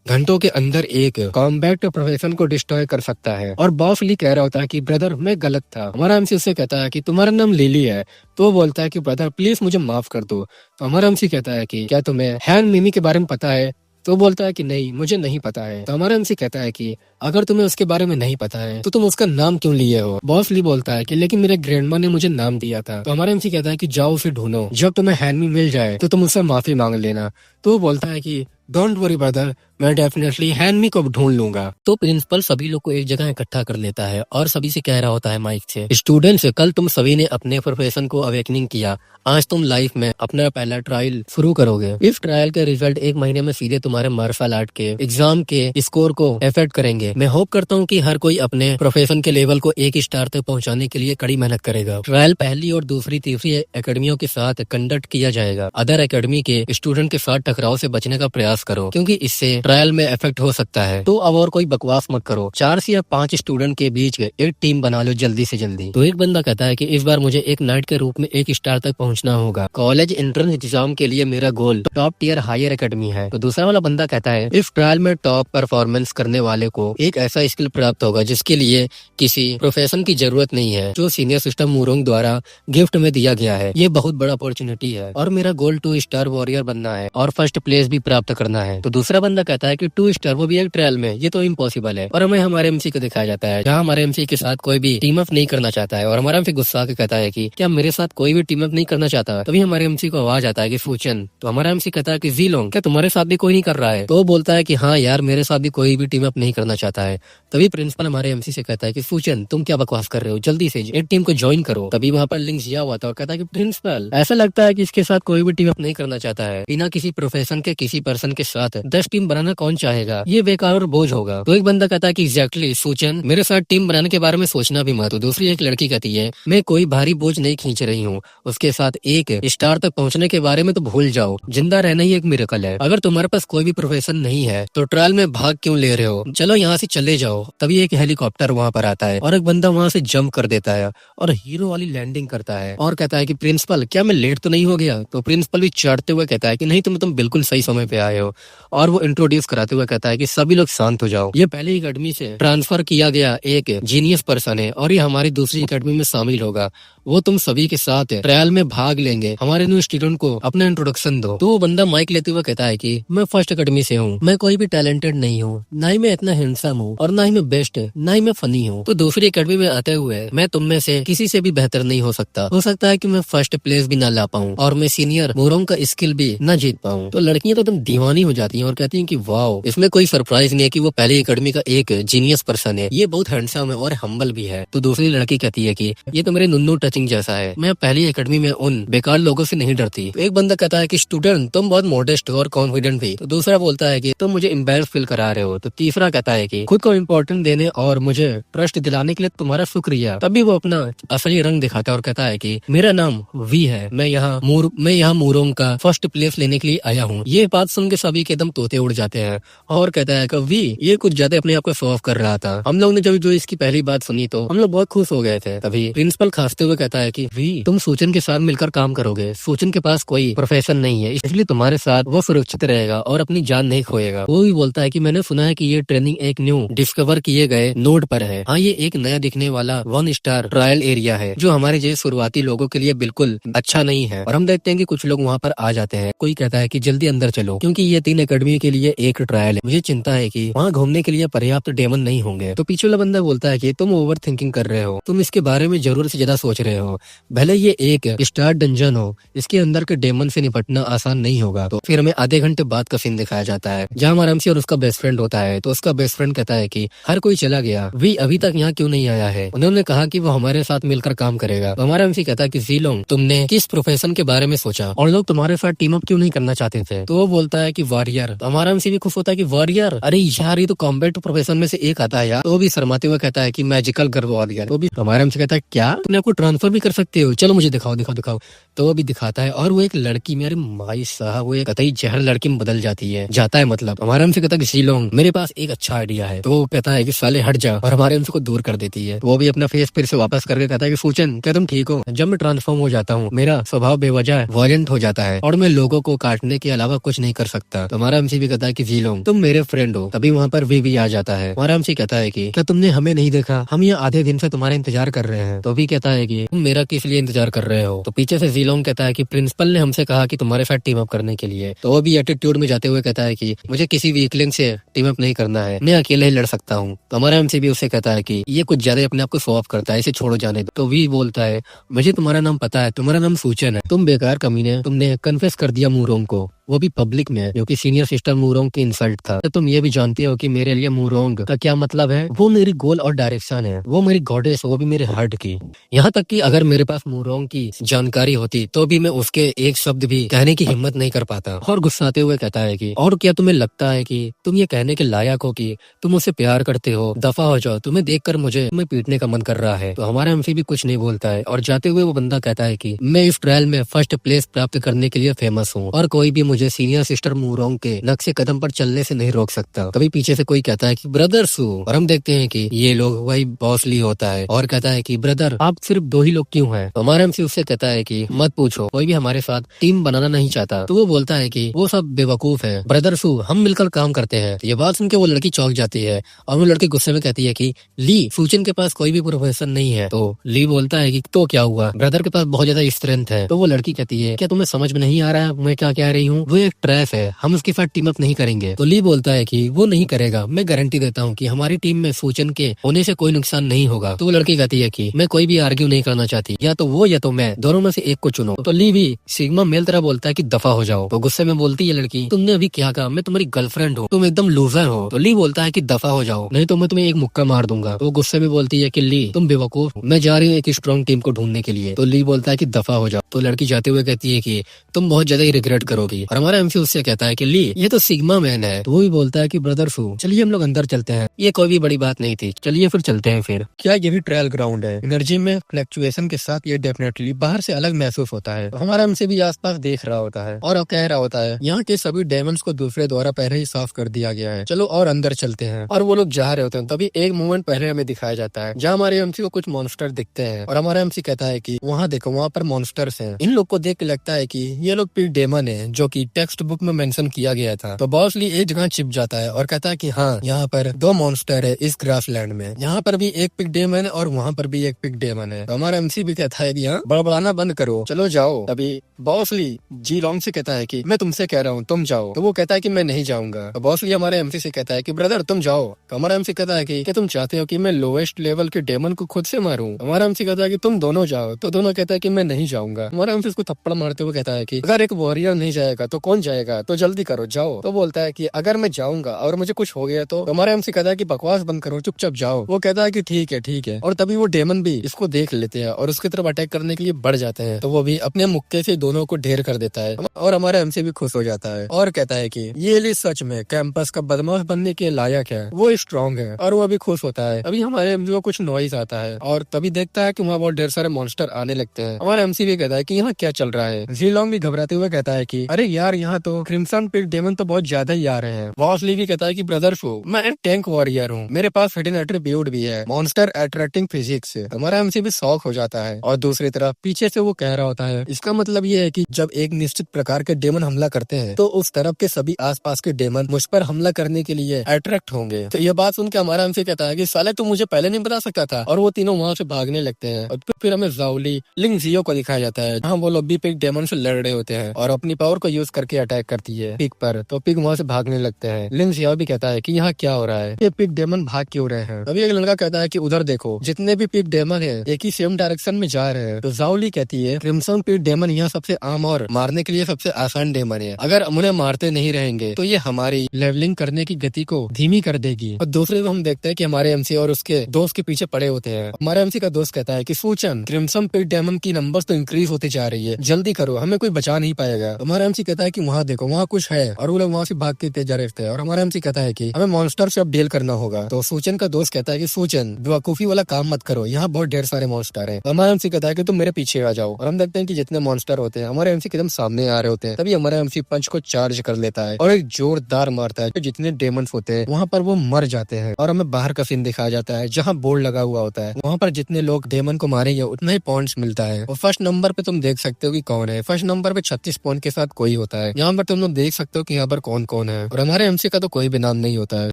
घंटों के अंदर एक कॉम्बैक्ट प्रोफेशन को डिस्ट्रॉय कर सकता है। और बॉस ली कह रहा होता है कि ब्रदर मैं गलत था। हमारा एमसी उससे कहता है कि तुम्हारा नाम लिली है। तो वो बोलता है कि ब्रदर प्लीज मुझे माफ कर दो। तो हमारा एमसी कहता है कि क्या तुम्हें हैन मिमी के बारे में पता है। तो बोलता है कि नहीं मुझे नहीं पता है। तो हमारा एमसी कहता है कि अगर तुम्हें उसके बारे में नहीं पता है तो तुम उसका नाम क्यों लिए हो। बॉस ली बोलता है कि लेकिन मेरे ग्रैंडमा ने मुझे नाम दिया था। तो हमारा एमसी कहता है कि जाओ उसे ढूंढो, जब तुम्हें हैनमी मिल जाए तो तुम उससे माफी मांग लेना। तो वो बोलता है कि डोंट वरी ब्रदर, मैं डेफिनेटली हैनमी को ढूंढ लूंगा। तो प्रिंसिपल सभी लोग को एक जगह इकट्ठा कर लेता है और सभी से कह रहा होता है माइक से, स्टूडेंट्स कल तुम सभी ने अपने प्रोफेशन को अवेकनिंग किया, आज तुम लाइफ में अपना पहला ट्रायल शुरू करोगे। इस ट्रायल के रिजल्ट 1 महीने में सीधे तुम्हारे मार्शल आर्ट के एग्जाम के स्कोर को इफेक्ट करेंगे। मैं होप करता हूँ कि हर कोई अपने प्रोफेशन के लेवल को 1 स्टार तक पहुँचाने के लिए कड़ी मेहनत करेगा। ट्रायल पहली और दूसरी तीसरी एकेडमियों के साथ कंडक्ट किया जाएगा। अदर एकेडमी के स्टूडेंट के साथ टकराव से बचने का प्रयास पास करो, क्योंकि इससे ट्रायल में इफेक्ट हो सकता है। तो अब और कोई बकवास मत करो, 4 से या 5 स्टूडेंट के बीच एक टीम बना लो जल्दी से जल्दी। तो एक बंदा कहता है कि इस बार मुझे एक नाइट के रूप में 1 स्टार तक पहुंचना होगा। कॉलेज एंट्रेंस एग्जाम के लिए मेरा गोल टॉप टियर हायर एकेडमी है। तो दूसरा वाला बंदा कहता है इस ट्रायल में टॉप परफॉर्मेंस करने वाले को एक ऐसा स्किल प्राप्त होगा जिसके लिए किसी प्रोफेशन की जरूरत नहीं है, जो सीनियर सिस्टम मुरोंग द्वारा गिफ्ट में दिया गया है। ये बहुत बड़ा अपॉर्चुनिटी है और मेरा गोल 2 स्टार वॉरियर बनना है और फर्स्ट प्लेस भी प्राप्त करना है। तो दूसरा बंदा कहता है कि 2 स्टार, वो भी एक ट्रायल में, ये तो इम्पॉसिबल है। और हमें हमारे एमसी को दिखाया जाता है जहाँ हमारे एमसी के साथ कोई भी टीम अप नहीं करना चाहता है और हमारा एमसी गुस्सा के कहता है कि क्या मेरे साथ कोई भी टीम अप नहीं करना चाहता। तभी हमारे एमसी को आवाज आता है कि सूचन। तो हमारा एमसी कहता है कि जीलोंग, क्या तुम्हारे साथ भी कोई नहीं कर रहा है। तो वो बोलता है कि हाँ यार, मेरे साथ भी कोई भी टीम अप नहीं करना चाहता है। तभी प्रिंसिपल हमारे एमसी से कहता है कि सूचन, तुम क्या बकवास कर रहे हो, जल्दी से एक टीम को ज्वाइन करो। तभी वहाँ पर लिंक जिया हुआ था और कहता है कि प्रिंसिपल, ऐसा लगता है कि इसके साथ कोई भी टीम अप नहीं करना चाहता है। बिना किसी प्रोफेशन के किसी पर्सन के साथ 10 टीम बनाना कौन चाहेगा, ये बेकार और बोझ होगा। तो एक बंदा कहता है कि एग्जैक्टली सूचन, मेरे साथ टीम बनाने के बारे में सोचना भी मत। तो दूसरी एक लड़की कहती है मैं कोई भारी बोझ नहीं खींच रही हूँ, उसके साथ 1 स्टार तक पहुँचने के बारे में तो भूल जाओ, जिंदा रहना ही एक मिरेकल है। अगर तुम्हारे पास कोई भी प्रोफेशन नहीं है तो ट्रायल में भाग क्यों ले रहे हो, चलो यहाँ से चले जाओ। तभी एक हेलीकॉप्टर वहाँ पर आता है और एक बंदा वहाँ से जंप कर देता है और हीरो वाली लैंडिंग करता है और कहता है कि प्रिंसिपल, क्या मैं लेट तो नहीं हो गया। तो प्रिंसिपल भी चढ़ते हुए कहता है कि नहीं, तुम बिल्कुल सही समय पे आए हो। और वो इंट्रोड्यूस कराते हुए कहता है कि सभी लोग शांत हो जाओ, ये पहले एकेडमी से ट्रांसफर किया गया एक जीनियस पर्सन है और ये हमारी दूसरी एकेडमी में शामिल होगा। वो तुम सभी के साथ ट्रायल में भाग लेंगे, हमारे न्यू स्टूडेंट को अपना इंट्रोडक्शन दो। तो वो बंदा माइक लेते हुए कहता है कि मैं फर्स्ट एकेडमी से हूँ, मैं कोई भी टैलेंटेड नहीं हूँ, ना ही मैं इतना हैंडसम हूँ और ना ही मैं बेस्ट, ना ही मैं फनी हूँ। तो दूसरी एकेडमी में आते हुए मैं तुम में से किसी से भी बेहतर नहीं हो सकता है कि मैं फर्स्ट प्लेस भी ना ला पाऊँ और मैं सीनियर मोरोंग का स्किल भी न जीत पाऊँ। तो लड़कियां तो एकदम दीवानी हो जाती हैं और कहती हैं कि वाओ, इसमें कोई सरप्राइज नहीं है कि वो पहली एकेडमी का एक जीनियस पर्सन है, ये बहुत हैंडसम है और हम्बल भी है। तो दूसरी लड़की कहती है कि ये तो मेरे नुन्नू टचिंग जैसा है, मैं पहली एकेडमी में उन बेकार लोगों से नहीं डरती। तो एक बंदा कहता है कि स्टूडेंट, तुम बहुत मॉडेस्ट हो और कॉन्फिडेंट भी। तो दूसरा बोलता है कि तुम मुझे एम्बैरेस फील करा रहे हो। तो तीसरा कहता है कि खुद को इम्पोर्टेंट देने और मुझे ट्रस्ट दिलाने के लिए तुम्हारा शुक्रिया। तभी वो अपना असली रंग दिखाता है और कहता है कि मेरा नाम वी है, मैं यहाँ मुरोंग का फर्स्ट प्लेस लेने के लिए आया हूँ। ये बात सुन के सभी के एकदम तोते उड़ जाते हैं और कहता है कि वी ये कुछ ज्यादा अपने आप को शो ऑफ कर रहा था। हम लोग ने जब जो इसकी पहली बात सुनी तो हम लोग बहुत खुश हो गए थे। तभी प्रिंसिपल खांसते हुए कहता है कि वी, तुम सूचन के साथ मिलकर काम करोगे, सूचन के पास कोई प्रोफेशन नहीं है, इसलिए तुम्हारे साथ वो सुरक्षित रहेगा और अपनी जान नहीं खोएगा। वो भी बोलता है कि मैंने सुना है कि ये ट्रेनिंग एक न्यू डिस्कवर किए गए नोड पर है। हाँ, ये एक नया दिखने वाला 1 स्टार ट्रायल एरिया है जो हमारे जैसे शुरुआती लोगों के लिए बिल्कुल अच्छा नहीं है। और हम देखते हैं कि कुछ लोग वहाँ पर आ जाते हैं। कोई कहता है कि जल्दी अंदर चलो क्योंकि ये 3 एकेडमी के लिए एक ट्रायल है। मुझे चिंता है कि वहाँ घूमने के लिए पर्याप्त डेमन नहीं होंगे। तो पीछे वाला बंदा बोलता है कि तुम ओवर थिंकिंग कर रहे हो, तुम इसके बारे में जरूरत से ज्यादा सोच रहे हो। भले ये एक स्टार डंजन हो, इसके अंदर के डेमन से निपटना आसान नहीं होगा। तो फिर हमें आधे घंटे बाद का सीन दिखाया जाता है जहाँ हमारा एमसी और उसका बेस्ट फ्रेंड होता है। तो उसका बेस्ट फ्रेंड कहता है कि हर कोई चला गया, वी अभी तक यहाँ क्यों नहीं आया है। उन्होंने कहा कि वो हमारे साथ मिलकर काम करेगा। तो हमारा एमसी कहता है कि जीलोंग, तुमने किस प्रोफेशन के बारे में सोचा और लोग तुम्हारे साथ टीम अप क्यों नहीं करना चाहते थे। तो वो बोलता है कि वॉरियर। तो हमारा एमसी भी खुश होता है कि वॉरियर, अरे यार ये तो कॉम्बैट प्रोफेशन में से एक आता है यार। तो वो भी शर्माते हुए कहता है कि मैजिकल गर्ल वॉरियर। तो भी हमारा एमसी कहता है क्या तुम आपको ट्रांसफर भी कर सकते हो, चलो मुझे दिखाओ दिखाओ दिखाओ। तो वो भी दिखाता है और वो एक लड़की, मेरे माई साहब, वो एक कतई जहर लड़की में बदल जाता है मतलब। हमारा एमसी कहता है कि जीलोंग, मेरे पास एक अच्छा आइडिया है। तो वो कहता है कि साले हट जा और हमारे एमसी को दूर कर देती है। तो वो भी अपना फेस फिर से वापस करके कहता है कि सूचन, क्या तुम ठीक हो। जब मैं ट्रांसफॉर्म हो जाता हूँ मेरा स्वभाव बेवजह वायलेंट हो जाता है और मैं लोगों को काटने के अलावा कुछ नहीं कर सकता। तो हमारा एमसी भी कहता है कि जीलोंग, तुम मेरे फ्रेंड हो। तभी वहाँ पर वी आ जाता है। हमारा एमसी कहता है कि क्या तुमने हमें नहीं देखा, हम ये आधे दिन से तुम्हारा इंतजार कर रहे हैं। तो भी कहता है कि तुम मेरा किस लिए इंतजार कर रहे हो। तो पीछे से जीलोंग कहता है कि प्रिंसिपल ने हमसे कहा कि तुम्हारे साथ टीम अप करने के लिए। तो वो भी एटीट्यूड में जाते हुए कहता है कि मुझे किसी वीकलिंग से टीम अप नहीं करना है, मैं अकेले ही लड़ सकता हूँ। तो हमारा एमसी भी उससे कहता है कि ये कुछ ज्यादा अपने आप को शो ऑफ करता है, इसे छोड़ो जाने दो। तो वी बोलता है मुझे तुम्हारा नाम पता है, तुम्हारा नाम सूचन है, तुम बेकार कमीने, तुमने कन्फेस कर दिया मुरोंग को, वो भी पब्लिक में, जो कि सीनियर सिस्टर मुरोंग की इंसल्ट था। तो तुम ये भी जानते हो कि मेरे लिए मुरोंग का क्या मतलब है, वो मेरी गोल और डायरेक्शन है, वो मेरी गॉडेस, वो भी मेरे हार्ट की। यहाँ तक कि अगर मेरे पास मुरोंग की जानकारी होती तो भी मैं उसके एक शब्द भी कहने की हिम्मत नहीं कर पाता। और गुस्साते हुए कहता है कि और क्या तुम्हें लगता है कि तुम ये कहने के लायक हो कि तुम उससे प्यार करते हो, दफा हो जाओ, तुम्हें देखकर मुझे तुम्हें पीटने का मन कर रहा है। तो हमारा एमसी भी कुछ नहीं बोलता है और जाते हुए वो बंदा कहता है कि मैं इस ट्रायल में फर्स्ट प्लेस प्राप्त करने के लिए फेमस हूँ और कोई भी मुझे सीनियर सिस्टर मूरोंग के नक्शे कदम पर चलने से नहीं रोक सकता। तभी पीछे से कोई कहता है कि ब्रदर सू, और हम देखते हैं कि ये लोग वही बॉस ली होता है और कहता है कि ब्रदर आप सिर्फ 2 ही लोग क्यों हैं? हमारा एमसी उससे कहता है कि मत पूछो, कोई भी हमारे साथ टीम बनाना नहीं चाहता। तो वो बोलता है कि वो सब बेवकूफ है ब्रदर सू, हम मिलकर काम करते हैं। तो ये बात सुन के वो लड़की चौंक जाती है और वो लड़की गुस्से में कहती है कि ली, सूचन के पास कोई भी प्रोफेशन नहीं है। तो ली बोलता है कि तो क्या हुआ, ब्रदर के पास बहुत ज्यादा स्ट्रेंथ है। तो वो लड़की कहती है क्या तुम्हें समझ में नहीं आ रहा है मैं क्या कह रही हूँ? वो एक ट्रैप है, हम उसके साथ टीम अप नहीं करेंगे। तो ली बोलता है कि वो नहीं करेगा, मैं गारंटी देता हूँ कि हमारी टीम में सूचन के होने से कोई नुकसान नहीं होगा। तो वो लड़की कहती है कि मैं कोई भी आर्ग्यू नहीं करना चाहती, या तो वो या तो मैं, दोनों में से एक को चुनो। तो ली भी सिग्मा मेल तरह बोलता है कि दफा हो जाओ। तो गुस्से में बोलती है लड़की तुमने अभी क्या कहा, मैं तुम्हारी गर्लफ्रेंड हूँ, तुम एकदम लूजर हो। तो ली बोलता है कि दफा हो जाओ नहीं तो मैं तुम्हें एक मुक्का मार दूंगा। तो गुस्से में बोलती है कि ली तुम बेवकूफ, मैं जा रही हूँ एक स्ट्रॉन्ग टीम को ढूंढने के लिए। तो ली बोलता है कि दफा हो जाओ। तो लड़की जाते हुए कहती है कि तुम बहुत ज्यादा ही रिग्रेट करोगी। और हमारा एमसी उससे कहता है कि ली ये तो सिग्मा मैन है। तो वो भी बोलता है कि ब्रदर सू चलिए हम लोग अंदर चलते हैं, ये कोई भी बड़ी बात नहीं थी, चलिए फिर चलते हैं। फिर क्या ये भी ट्रायल ग्राउंड है? एनर्जी में फ्लक्चुएशन के साथ ये डेफिनेटली बाहर से अलग महसूस होता है। तो हमारा एमसी भी आसपास देख रहा होता है और अब कह रहा होता है यहाँ के सभी डायमंड्स को दूसरे द्वारा पहले ही साफ कर दिया गया है, चलो और अंदर चलते हैं। और वो लोग जा रहे होते हैं तभी एक मोमेंट पहले हमें दिखाया जाता है जहाँ हमारे एमसी को कुछ मॉन्स्टर दिखते हैं और हमारा एमसी कहता है कि वहाँ देखो वहाँ पर मॉन्स्टर्स हैं। इन लोग को देख के लगता है कि ये लोग पिग डेमन है जो कि टेक्स्ट बुक में मेंशन किया गया था। तो बॉस ली एक जगह छिप जाता है और कहता है कि हाँ यहाँ पर 2 मॉन्स्टर है इस ग्रासलैंड में, यहाँ पर भी एक पिग डेमन है और वहाँ पर भी एक पिग डेमन है। तो हमारा एमसी भी कहता है कि यहाँ बड़बड़ाना बंद करो, चलो जाओ। तभी बॉस ली जी लॉन्ग से कहता है कि मैं तुमसे कह रहा हूँ तुम जाओ। तो वो कहता है कि मैं नहीं जाऊंगा। तो बॉस ली हमारे एमसी से कहता है कि ब्रदर तुम जाओ। तो हमारा एमसी कहता है कि तुम चाहते हो कि मैं लोएस्ट लेवल के डेमन को खुद से मारूं? हमारा एमसी कहता है कि तुम दोनों जाओ। तो दोनों कहता है कि मैं नहीं जाऊंगा। हमारा एमसी उसको थप्पड़ मारते हुए कहता है कि अगर एक वॉरियर नहीं जाएगा तो कौन जाएगा, तो जल्दी करो जाओ। तो बोलता है कि अगर मैं जाऊंगा और मुझे कुछ हो गया तो हमारा एमसी कहता है कि बकवास बंद करो, चुपचाप जाओ। वो कहता है कि ठीक है ठीक है। और तभी वो डेमन भी इसको देख लेते हैं और उसकी तरफ अटैक करने के लिए बढ़ जाते हैं। तो वो भी अपने मुक्के से दोनों को ढेर कर देता है और हमारा एमसी भी खुश हो जाता है और कहता है कि ये ली सच में कैंपस का बदमाश बनने के लायक है, वो स्ट्रॉन्ग है। और वो अभी खुश होता है। अभी हमारे एमसी को कुछ नॉइज आता है और तभी देखता है कि वहाँ बहुत ढेर सारे मॉन्स्टर आने लगते हैं। हमारा एमसी भी कहता है कि यहाँ क्या चल रहा है। जीलोंग भी घबराते हुए कहता है कि अरे यार यहाँ तो क्रिम्सन पिग डेमन तो बहुत ज्यादा ही आ रहे हैं। बॉस ली भी कहता है कि ब्रदर शो मैं एक टैंक वॉरियर हूँ, मेरे पास हिडन एट्रीब्यूट भी है, मॉन्स्टर अट्रैक्टिंग फिजिक्स से। हमारा एमसी भी शॉक हो जाता है और दूसरी तरफ पीछे से वो कह रहा होता है इसका मतलब ये है कि जब एक निश्चित प्रकार के डेमन हमला करते हैं तो उस तरफ के सभी आसपास के डेमन मुझ पर हमला करने के लिए अट्रैक्ट होंगे। तो ये बात सुन के हमारा एमसी कहता है कि साले तू मुझे पहले नहीं बता सकता था। और वो तीनों वहाँ से भागने लगते हैं और फिर हमें जाओली लिंग जियो को दिखाया जाता है जहाँ वो लोग भी पिग डेमन से लड़ रहे होते हैं और अपनी पावर को यूज करके अटैक करती है पिग पर। तो पिग वहाँ से भागने लगते हैं। लिंग जियो भी कहता है कि यहाँ क्या हो रहा है, ये पिग डेमन भाग क्यों रहे हैं? अभी एक लड़का कहता है कि उधर देखो जितने भी पिग डेमन है एक ही सेम डायरेक्शन में जा रहे हैं। तो जाओली कहती है क्रिम्सन पिग डेमन यहाँ सबसे आम और मारने के लिए सबसे आसान डेमन है, अगर हम उन्हें मारते नहीं रहेंगे तो ये हमारी लेवलिंग करने की गति को धीमी कर देगी। और दूसरे को हम देखते हैं कि हमारे एमसी और उसके दोस्त के पीछे पड़े होते हैं। हमारे एमसी का दोस्त कहता है कि सूचन क्रिम्सन पिग डेमन की नंबर्स तो इंक्रीज होती जा रही है, जल्दी करो हमें कोई बचा नहीं पाएगा। हमारा एमसी कहता है कि वहाँ देखो वहाँ कुछ है और वो लोग वहाँ से भाग के तेज जा रहे थे। और हमारा एमसी कहता है कि हमें मॉन्स्टर से अब डील करना होगा। तो सूचन का दोस्त कहता है कि सूचन बेवकूफी वाला काम मत करो, यहाँ बहुत ढेर सारे मॉन्स्टर है। हमारा एमसी कहता है कि तुम मेरे पीछे आ जाओ। और हम देखते हैं कि जितने मॉन्स्टर होते हैं हमारे एमसी के एकदम सामने आ रहे होते हैं। तभी हमारा एमसी पंच को चार्ज कर लेता है और एक जोरदार मारता है। जितने डेमंस होते हैं वहाँ पर वो मर जाते हैं और हमें बाहर का सीन दिखाया जाता है जहाँ बोर्ड लगा हुआ होता है। वहाँ पर जितने लोग डेमन को मारेंगे उतना ही पॉइंट्स मिलता है। और फर्स्ट नंबर पे तुम देख सकते हो कि कौन है। फर्स्ट नंबर पे 36 पॉइंट के साथ कोई होता है। यहाँ पर तुम लोग देख सकते हो कि यहाँ पर कौन कौन है। और हमारे एमसी का तो कोई भी नाम नहीं होता है।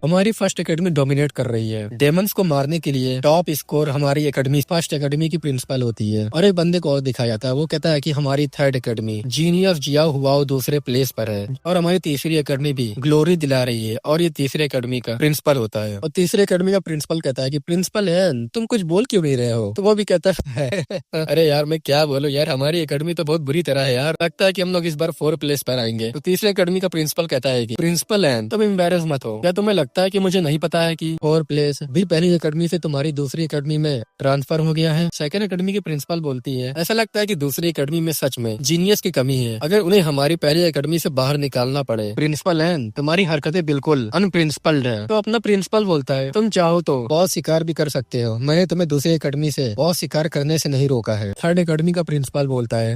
हमारी फर्स्ट एकेडमी डोमिनेट कर रही है। डेमंस को मारने के लिए टॉप स्कोर हमारी एकेडमी फर्स्ट एकेडमी की प्रिंसिपल होती है। और एक बंदे को और दिखाया जाता है, वो कहता है कि हमारी थर्ड एकेडमी जीनियस जिया हुआ दूसरे प्लेस पर है। और हमारी तीसरी एकेडमी भी ग्लोरी दिला रही है और ये तीसरे एकेडमी का प्रिंसिपल होता है। और तीसरे एकेडमी का प्रिंसिपल कहता है कि प्रिंसिपल है तुम कुछ बोल क्यों नहीं रहे हो? तो वो भी कहता है अरे यार मैं क्या बोलूं यार, हमारी एकेडमी तो बहुत बुरी तरह है यार, लगता है कि हम लोग इस बार 4th प्लेस पर आएंगे। तो तीसरे एकेडमी का प्रिंसिपल कहता है कि प्रिंसिपल है तुम एम्बैरेस मत हो, क्या तुम्हें लगता है कि मुझे नहीं पता है कि 4th प्लेस भी पहली एकेडमी से तुम्हारी दूसरी एकेडमी में ट्रांसफर हो गया है? सेकंड एकेडमी की प्रिंसिपल बोलती है ऐसा लगता है कि दूसरी एकेडमी में सच में जीनियस की कमी है, अगर उन्हें हमारी पहली एकेडमी से बाहर निकालना पड़े। प्रिंसिपल है तुम्हारी हरकतें बिल्कुल अनप्रिंसिपल्ड है। तो अपना प्रिंसिपल बोलता है तुम चाहो तो बहुत शिकार भी कर सकते हो, मैंने तुम्हें दूसरी एकेडमी से बहुत शिकार करने से नहीं रोका है। थर्ड एकेडमी का प्रिंसिपल बोलता है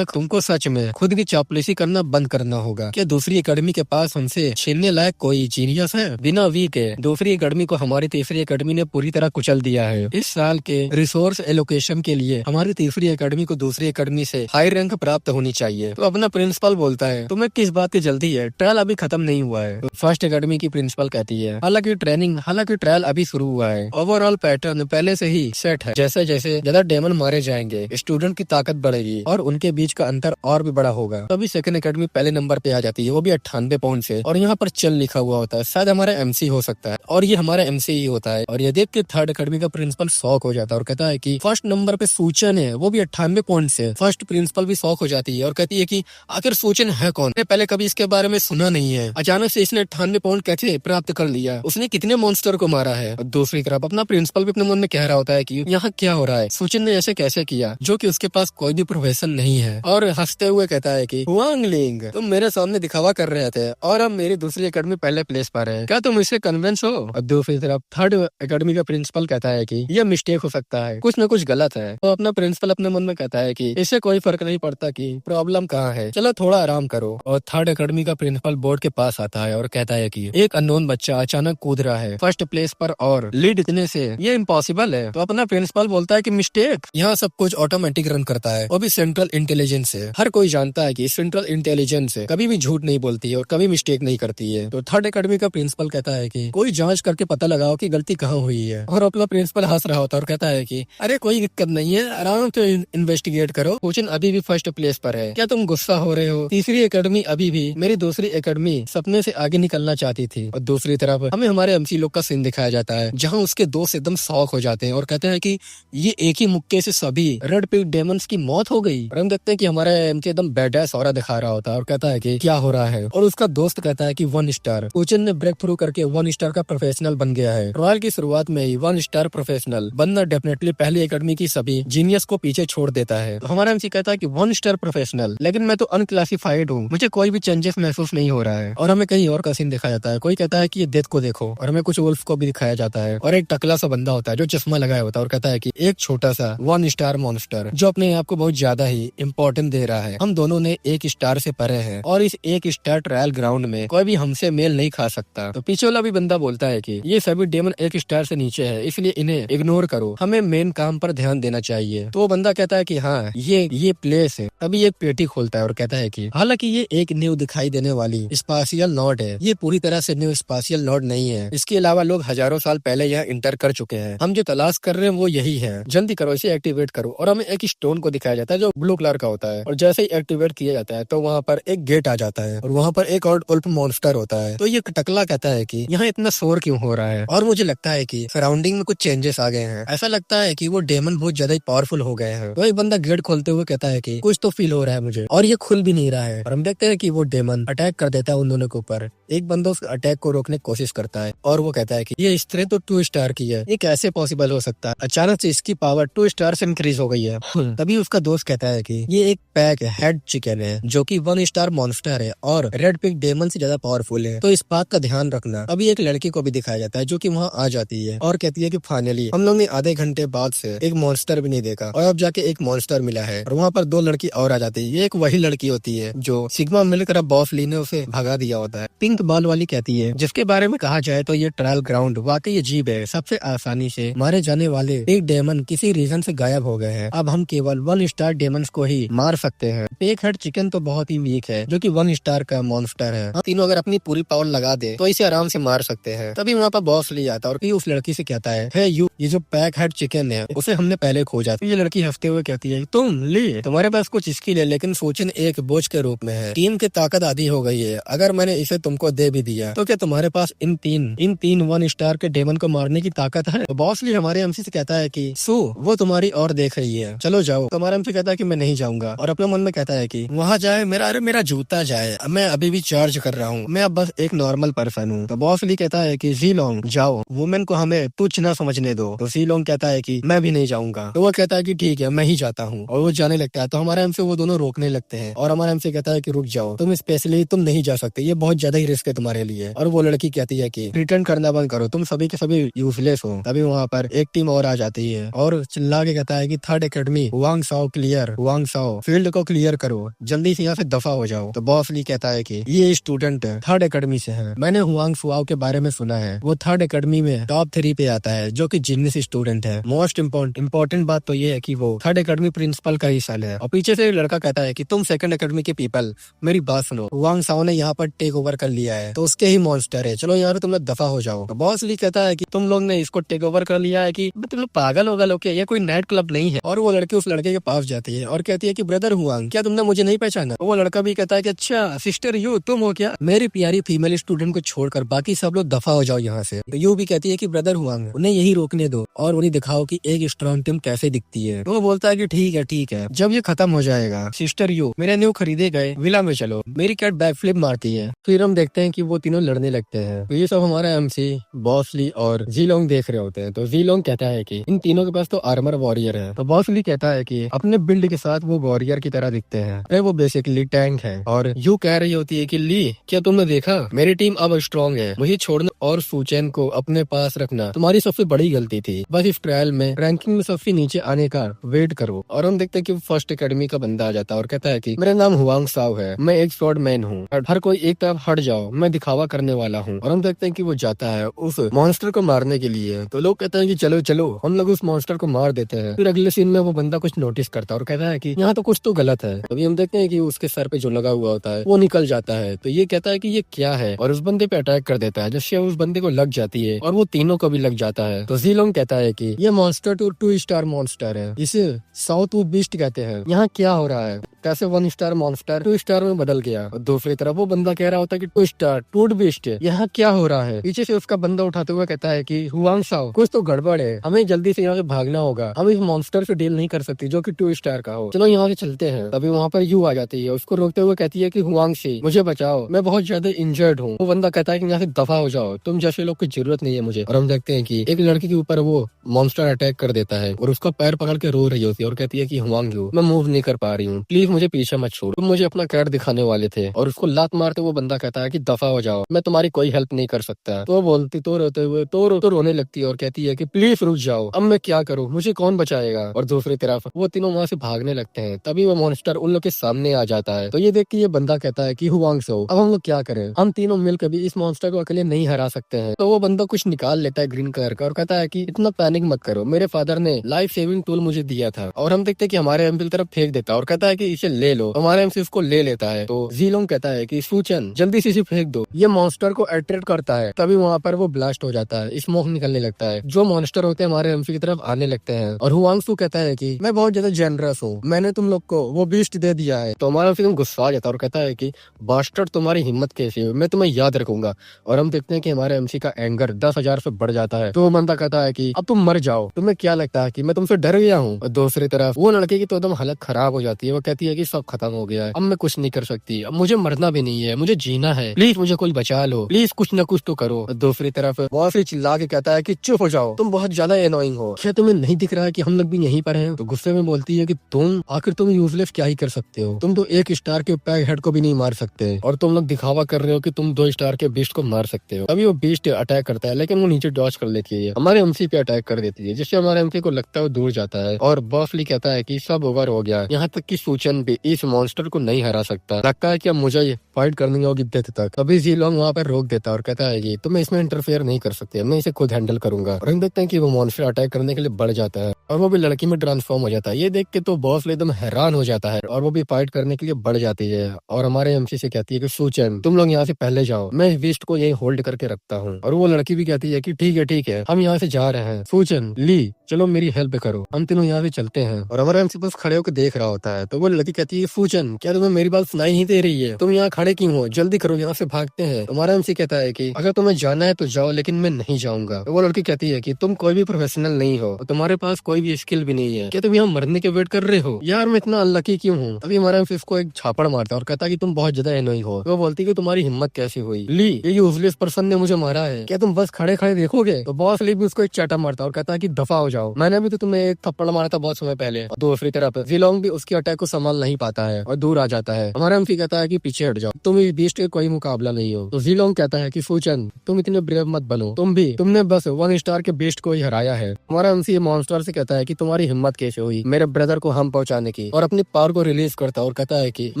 तुमको सच में खुद की चापलूसी करना सब बंद करना होगा। क्या दूसरी एकेडमी के पास हमसे छीनने लायक कोई जीनियस है? बिना वी के दूसरी एकेडमी को हमारी तीसरी एकेडमी ने पूरी तरह कुचल दिया है। इस साल के रिसोर्स एलोकेशन के लिए हमारी तीसरी एकेडमी को दूसरी एकेडमी से हाई रैंक प्राप्त होनी चाहिए। तो अपना प्रिंसिपल बोलता है, तुम्हें किस बात की जल्दी है? ट्रायल अभी खत्म नहीं हुआ है। तो फर्स्ट एकेडमी की प्रिंसिपल कहती है, हालांकि ट्रायल अभी शुरू हुआ है। ओवरऑल पैटर्न पहले से ही सेट है। जैसे जैसे ज्यादा डेमन मारे जाएंगे, स्टूडेंट की ताकत बढ़ेगी और उनके बीच का अंतर और भी बड़ा होगा। तभी सेकंड एकेडमी पहले नंबर पे आ जाती है, वो भी 98 पॉइंट से। और यहाँ पर चल लिखा हुआ होता है, शायद हमारा एमसी हो सकता है, और ये हमारा एमसी ही होता है। और ये देख के थर्ड एकेडमी का प्रिंसिपल शॉक हो जाता है और कहता है कि फर्स्ट नंबर पे सूचन है, वो भी 98 पॉइंट से। फर्स्ट प्रिंसिपल भी शॉक हो जाती है और कहती है कि आखिर सूचन है कौन? पहले कभी इसके बारे में सुना नहीं है, अचानक से इसने 98 पॉइंट कैसे प्राप्त कर लिया? उसने कितने मॉन्स्टर को मारा है? दूसरी तरफ अपना प्रिंसिपल भी अपने मन में कह रहा होता है कि यहाँ क्या हो रहा है, सूचन ने ऐसे कैसे किया, जो कि उसके पास कोई भी प्रोफेशन नहीं है। और हंसते हुए कहता है कि वांगलिंग, तुम मेरे सामने दिखावा कर रहे थे और अब मेरी दूसरी एकेडमी पहले प्लेस पर है, क्या तुम इससे कन्विंस हो? और दूसरी तरफ थर्ड एकेडमी का प्रिंसिपल कहता है कि यह मिस्टेक हो सकता है, कुछ न कुछ गलत है। तो अपना प्रिंसिपल अपने मन में कहता है कि इससे कोई फर्क नहीं पड़ता कि प्रॉब्लम कहाँ है, चलो थोड़ा आराम करो। और थर्ड एकेडमी का प्रिंसिपल बोर्ड के पास आता है और कहता है कि एक अननोन बच्चा अचानक कूद रहा है फर्स्ट प्लेस पर और लीड इतने से ये इम्पॉसिबल है। तो अपना प्रिंसिपल बोलता है कि मिस्टेक, यहाँ सब कुछ ऑटोमेटिक रन करता है, वो भी सेंट्रल इंटेलिजेंस से। हर कोई जानता है कि सेंट्रल इंटेलिजेंस से कभी भी झूठ नहीं बोलती है और कभी मिस्टेक नहीं करती है। तो थर्ड एकेडमी का प्रिंसिपल कहता है कि कोई जांच करके पता लगाओ कि गलती कहाँ हुई है। और अपना प्रिंसिपल हंस रहा होता है और कहता है कि अरे कोई दिक्कत नहीं है, आराम से इन्वेस्टिगेट करो, कोचिन अभी भी फर्स्ट प्लेस पर है, क्या तुम गुस्सा हो रहे हो? तीसरी एकेडमी अभी भी मेरी दूसरी एकेडमी सपने से आगे निकलना चाहती थी। और दूसरी तरफ हमें हमारे एमसी लोग का सीन दिखाया जाता है, जहाँ उसके दोस्त एकदम शॉक हो जाते हैं और कहते हैं कि ये एक ही मुक्के से सभी रेड पिग डेमंस की मौत हो गई। और हम देखते हैं कि हमारा एमसी एकदम बैडएस ऑरा दिखा रहा होता है और कहता है कि क्या हो रहा है। और उसका दोस्त कहता है कि 1 स्टार कोचिन ने ब्रेक थ्रू करके 1 स्टार का प्रोफेशनल बन गया है। ट्रायल की शुरुआत में ही 1 स्टार प्रोफेशनल बनना डेफिनेटली पहली एकेडमी की सभी जीनियस को पीछे छोड़ देता है। तो हमारा एमसी कहता है कि 1 स्टार प्रोफेशनल, लेकिन मैं तो अनक्लासिफाइड हूँ, मुझे कोई भी चेंजेस महसूस नहीं हो रहा है। और हमें कहीं और का सीन दिखाया जाता है, कोई कहता है कि ये डेथ को देखो, और हमें कुछ वुल्फ को भी दिखाया जाता है। और एक टकला सा बंदा होता है जो चश्मा लगाया होता है और कहता है कि एक छोटा सा 1 स्टार मॉन्स्टर जो अपने आप को बहुत ज्यादा ही इम्पोर्टेंट दे रहा है, हम दोनों ने 1 स्टार से परे हैं और इस 1 स्टार ट्रायल ग्राउंड में कोई भी हमसे मेल नहीं खा सकता। तो पीछे वाला भी बंदा बोलता है कि ये सभी डेमन 1 स्टार से नीचे है, इसलिए इन्हें इग्नोर करो, हमें मेन काम पर ध्यान देना चाहिए। तो वो बंदा कहता है कि हाँ ये प्लेस है। तभी एक पेटी खोलता है और कहता है कि हालांकि ये एक न्यू दिखाई देने वाली स्पाशियल नोड है, ये पूरी तरह से न्यू स्पाशियल नोड नहीं है, इसके अलावा लोग हजारों साल पहले यहाँ इंटर कर चुके हैं, हम जो तलाश कर रहे हैं वो यही है, जल्दी करो इसे एक्टिवेट करो। और हमें एक स्टोन को दिखाया जाता है जो ब्लू कलर का होता है, और जैसे ही एक्टिवेट किया जाता है तो वहाँ पर एक गेट आ जाता है और वहाँ पर एक और उल्फ मॉन्स्टर होता है। तो ये टकला कहता है कि यहाँ इतना शोर क्यों हो रहा है, और मुझे लगता है कि सराउंडिंग में कुछ चेंजेस आ गए हैं, ऐसा लगता है कि वो डेमन बहुत ज्यादा पावरफुल हो गए हैं। तो एक बंदा गेट खोलते हुए कहता है कि कुछ तो फील हो रहा है मुझे, और ये खुल भी नहीं रहा है। और हम देखते हैं कि वो डेमन अटैक कर देता है उन दोनों के ऊपर। एक बंदा उस अटैक को रोकने की कोशिश करता है और वो कहता है कि ये स्ट्रेंथ तो 2 स्टार की है, ये कैसे पॉसिबल हो सकता है, अचानक से इसकी पावर 2 स्टार से इंक्रीज हो गई है। तभी उसका दोस्त कहता है कि ये एक पैक हेड चिकन है जो कि 1 स्टार मॉन्स्टर है और रेड पिग डेमन से ज्यादा पावरफुल है, तो इस बात का ध्यान रखना। अभी एक लड़की को भी दिखाया जाता है जो कि वहाँ आ जाती है और कहती है कि फाइनली हम लोग ने आधे घंटे बाद से एक मॉन्स्टर भी नहीं देखा और अब जाके एक मॉन्स्टर मिला है। और वहाँ पर 2 लड़की और आ जाती है, ये एक वही लड़की होती है जो सिग्मा मिलकर बॉस ली ने उसे भगा दिया होता है। पिंक बाल वाली कहती है, जिसके बारे में कहा जाए तो ये ट्रायल ग्राउंड वाकई अजीब है, सबसे आसानी से मारे जाने वाले एक डेमन किसी रीजन से गायब हो गए हैं, अब हम केवल 1 स्टार डेमंस को ही मार सकते हैं। पेक हेड चिकन तो बहुत ही वीक है जो कि 1 स्टार का मॉन्स्टर है, हम तीनों अगर अपनी पूरी पावर लगा दे तो इसे आराम से मार सकते हैं। तभी वहाँ पर बॉस ली आता है और उस लड़की से कहता है, हे यू, ये जो पैक हेड चिकन है उसे हमने पहले खोजा। तो ये लड़की हंसते हुए कहती है, तुम ली, तुम्हारे पास कुछ स्किल है लेकिन सोचन एक बोझ के रूप में है, टीम की ताकत आधी हो गई है, अगर मैंने इसे तुमको दे भी दिया तो क्या तुम्हारे पास इन तीन 1 स्टार के डेमन को मारने की ताकत है? तो बॉस ली हमारे एमसी से कहता है कि सू वो तुम्हारी और देख रही है, चलो जाओ। तो हमारा एमसी कहता है कि मैं नहीं जाऊंगा और अपने मन में कहता है कि वहाँ जाए मेरा जूता जाए, मैं अभी भी चार्ज कर रहा हूँ, मैं अब बस एक नॉर्मल पर्सन हूँ। तो बॉस ली कहता है कि जी लोंग जाओ, वुमेन को हमें तुच्छ ना समझने दो। तो सी लोंग कहता है कि मैं भी नहीं जाऊंगा। तो वो कहता है कि ठीक है मैं ही जाता हूँ, और वो जाने लगता है। तो हमारे एमसी वो दोनों रोकने लगते हैं और हमारा एमसी कहता है कि रुक जाओ, तुम स्पेशली तुम नहीं जा सकते, ये बहुत ज्यादा ही रिस्क है तुम्हारे लिए। और वो लड़की कहती है कि रिटर्न करना बंद करो, तुम सभी के सभी यूजलेस हो। तभी वहाँ पर एक टीम और आ जाती है और चिल्ला के कहता है कि थर्ड एकेडमी वांग साओ क्लियर, वांग साओ फील्ड को क्लियर करो, जल्दी से यहाँ से दफा हो जाओ। तो बॉस ली कहता है कि ये स्टूडेंट थर्ड एकेडमी से है, मैंने हुआंग फुआओ के बारे में सुना है, वो थर्ड एकेडमी में टॉप 3 पे आता है, जो कि जीनियस स्टूडेंट है। मोस्ट इम्पोर्टेंट बात तो ये है कि वो थर्ड एकेडमी प्रिंसिपल का ही साल है। और पीछे से लड़का कहता है कि तुम सेकंड एकेडमी के पीपल मेरी बात सुनो, हुआंग साओ ने यहाँ पर टेक ओवर कर लिया है, तो उसके ही मॉन्स्टर है, चलो यहाँ पे तुम लोग दफा हो जाओ। तो बॉस ली कहता है कि तुम लोग ने इसको टेक ओवर कर लिया है कि तुम लोग पागल होगा लोग, ये कोई नाइट क्लब नहीं है। और वो लड़की उस लड़के के पास जाती है और कहती है कि ब्रदर हुआंग, क्या तुमने मुझे नहीं पहचाना? वो लड़का भी कहता है कि अच्छा सिस्टर यू तुम हो क्या? मेरी प्यारी फीमेल स्टूडेंट को छोड़कर बाकी सब लोग दफा हो जाओ यहाँ से। तो यू भी कहती है कि ब्रदर हुआंग, उन्हें यही रोकने दो और उन्हें दिखाओ कि एक स्ट्रॉन्ग टीम कैसे दिखती है। तो वो बोलता है कि ठीक है, जब ये खत्म हो जाएगा सिस्टर यू मेरे न्यू खरीदे गए विला में चलो, मेरी कैट बैक फ्लिप मारती है। फिर हम देखते हैं कि वो तीनों लड़ने लगते हैं। तो ये सब हमारा एमसी बॉस ली और जी लोंग देख रहे होते हैं। तो जी लोंग कहता है कि इन तीनों के पास तो आर्मर वॉरियर है। तो बॉस ली कहता है कि अपने बिल्ड के साथ वो वॉरियर की तरह दिखते हैं, अरे वो बेसिकली टैंक है। और यू कह रही होती है कि ली क्या तुमने देखा, मेरी टीम अब स्ट्रॉन्ग है, मुझे छोड़ना और सूचेन को अपने पास रखना तुम्हारी सबसे बड़ी गलती थी। बस इस ट्रायल में रैंकिंग में सबसे नीचे आने का वेट करो। और हम देखते हैं कि फर्स्ट एकेडमी का बंदा आ जाता है और कहता है कि मेरा नाम हुआंग साओ है, मैं एक स्वॉर्ड मैन हूँ, हर कोई एक तरफ हट जाओ, मैं दिखावा करने वाला हूँ। और हम देखते हैं कि वो जाता है उस मॉन्स्टर को मारने के लिए। तो लोग कहते हैं कि चलो चलो हम लोग उस मॉन्स्टर को मार देते हैं। फिर अगले सीन में वो बंदा कुछ नोटिस करता है और कहता है कि यहाँ तो कुछ तो गलत है। अभी हम देखते हैं कि उसके सर पे जो लगा हुआ होता है वो निकल जाता है। तो ये कहता है कि ये क्या है और उस बंदे पे अटैक कर देता है, जिससे उस बंदे को लग जाती है और वो तीनों को भी लग जाता है। तो जीलोंग कहता है कि ये मॉन्स्टर टू स्टार मॉन्स्टर है, इसे साउथ वू बीस्ट कहते हैं। यहाँ क्या हो रहा है, कैसे 1 स्टार मॉन्स्टर 2 स्टार में बदल गया? और दूसरी तरफ वो बंदा कह रहा होता है कि 2 स्टार टूट बीस्ट है, यहाँ क्या हो रहा है? पीछे से उसका बंदा उठाते हुए कहता है कि हुआंग साओ कुछ तो गड़बड़ है, हमें जल्दी से यहाँ से भागना होगा, हम इस मॉन्स्टर से डील नहीं कर सकती जो कि 2 स्टार का हो, चलो यहाँ से चलते हैं। तभी वहाँ पर यू आ जाती है, उसको रोकते हुए कहती है कि हुआंग सी मुझे बचाओ, मैं बहुत ज्यादा इंजर्ड हूँ। वो बंदा कहता है कि यहाँ से दफा हो जाओ, तुम जैसे लोग की जरूरत नहीं है मुझे। और हम देखते हैं कि एक लड़की के ऊपर वो मॉन्स्टर अटैक कर देता है और उसका पैर पकड़ के रो रही होती है और कहती है कि हुआंग यू मैं मूव नहीं कर पा रही हूँ, प्लीज मुझे पीछे मत छोड़ो, तुम मुझे अपना कैट दिखाने वाले थे। और उसको लात मारते वो बंदा कहता है कि दफा हो जाओ, मैं तुम्हारी कोई हेल्प नहीं कर सकता। तो वो बोलती तो रोते हुए तो रोने लगती है और कहती है कि प्लीज रुक जाओ, अब मैं क्या करूँ, मुझे कौन बचाएगा? और दूसरी तरफ वो तीनों वहाँ से भागने लगते हैं। तभी वो मॉन्स्टर उन लोग के सामने आ जाता है। तो ये देख के ये बंदा कहता है कि हुआंग सो अब हम लोग क्या करें, हम तीनों मिलकर भी इस मॉन्स्टर को अकेले नहीं हरा सकते हैं। तो वो बंदा कुछ निकाल लेता है ग्रीन कलर का और कहता है कि इतना पैनिक मत करो, मेरे फादर ने लाइफ सेविंग टूल मुझे दिया था। और हम देखते हैं कि हमारे एमपी की तरफ फेंक देता है और कहता है कि इसे ले लो। हमारे एमसी उसको ले लेता है। तो जीलोंग कहता है कि सूचन जल्दी से इसे फेंक दो, ये मॉन्स्टर को अट्रैक्ट करता है। तभी वहाँ पर वो ब्लास्ट हो जाता है, स्मोक निकलने लगता है, जो मॉन्स्टर होते हैं हमारे एमसी की तरफ आने लगते हैं। और हुआंगसू कहता है कि मैं बहुत ज्यादा जेनरस हूँ, मैंने तुम लोग को वो बीस्ट दे दिया है। तो हमारा एमसी गुस्सा आ जाता है और कहता है कि बास्टर्ड तुम्हारी हिम्मत कैसी है, मैं तुम्हें याद रखूंगा। और हम देखते हैं कि हमारे एमसी का एंगर 10,000 से बढ़ जाता है। तो वो बंदा कहता है कि अब तुम मर जाओ, तुम्हें क्या लगता है कि मैं तुमसे डर गया हूँ? और दूसरी तरफ वो लड़के की तो एकदम हालत खराब हो जाती है, वो कहती है कि सब खत्म हो गया है, अब मैं कुछ नहीं कर सकती, अब मुझे मरना भी नहीं है, मुझे जीना है, प्लीज मुझे कोई बचा लो, प्लीज कुछ न कुछ तो करो। और दूसरी तरफ बहुत से चिल्ला के कहता है कि चुप हो जाओ, तुम बहुत ज्यादा एनोइंग हो, क्या तुम्हें नहीं दिख रहा है कि हम लोग भी यहीं पर हैं? तो गुस्से में बोलती है कि तुम आखिर तुम यूजलेस क्या ही कर सकते हो, तुम तो 1 स्टार के पैक हेड को भी नहीं मार सकते और तुम लोग दिखावा कर रहे हो कि तुम 2 स्टार के बीस्ट को मार सकते हो। अभी वो बीस्ट अटैक करता है लेकिन वो नीचे डॉज कर लेती है, हमारे एमसी पे अटैक कर देती है, जिससे हमारे एमसी को लगता है वो दूर जाता है। और बॉस ली कहता है कि सब ओवर हो गया, यहाँ तक कि सूचन भी इस मॉन्स्टर को नहीं हरा सकता, लगता है कि अब मुझे फाइट करनी होगी डेथ तक। अभी जीलोंग वहाँ पर रोक देता है और कहता है कि तुम इसमें इंटरफेयर नहीं कर सकते, मैं इसे खुद हैंडल करूंगा। और हम देखते हैं कि वो मॉन्स्टर अटैक करने के लिए बढ़ जाता है और वो भी लड़की में ट्रांसफॉर्म हो जाता है। ये देख के तो बॉस एकदम हैरान हो जाता है और वो भी फाइट करने के लिए बढ़ जाती है। और हमारे एमसी से कहती है कि सूचन तुम लोग यहाँ से पहले जाओ, मैं इस बीस्ट को यही होल्ड करके रखता हूँ। और वो लड़की भी कहती है कि ठीक है हम यहाँ से जा रहे हैं, सूचन ली चलो मेरी हेल्प करो, हम तीनों यहाँ से चलते हैं। और हमारा एमसी बस खड़े होकर देख रहा होता है। तो वो लड़की कहती है सूचन क्या तुम्हें मेरी बात सुनाई नहीं दे रही है, तुम यहाँ खड़े क्यों हो, जल्दी करो यहाँ से भागते हैं। हमारा एमसी कहता है कि अगर तुम्हें जाना है तो जाओ, लेकिन मैं नहीं जाऊंगा। तो वो लड़की कहती है कि तुम कोई भी प्रोफेशनल नहीं हो, तुम्हारे पास कोई भी स्किल भी नहीं है, क्या तुम यहाँ मरने के वेट कर रहे हो? यार मैं इतना अनलकी क्यों हूँ? अभी हमारा एमसी इसको एक छापड़ मारता है और कहता है कि तुम बहुत ज्यादा एनोइंग हो। वो बोलती है कि तुम्हारी हिम्मत कैसी हुई, ली ये यूजलेस पर्सन ने मुझे मारा है, क्या तुम बस खड़े खड़े देखोगे? तो बॉस ली भी उसको एक चाटा मारता है और कहता है कि दफा हो जाओ, मैंने भी तो तुम्हें एक थप्पड़ मारा था बहुत समय पहले। और दूसरी तरफ जीलोंग भी उसके अटैक को संभाल नहीं पाता है और दूर आ जाता है। हमारा एमसी कहता है कि पीछे हट जाओ, तुम इस बीस्ट के कोई मुकाबला नहीं हो। तो जीलोंग कहता है कि सूचन तुम इतने ब्रेव मत बनो, तुमने बस 1 स्टार के बीस्ट को ही हराया है। हमारा एमसी मॉन्स्टर से कहता है कि तुम्हारी हिम्मत कैसे हुई मेरे ब्रदर को हम पहुंचाने की, और अपनी पावर को रिलीज करता है और कहता है कि कि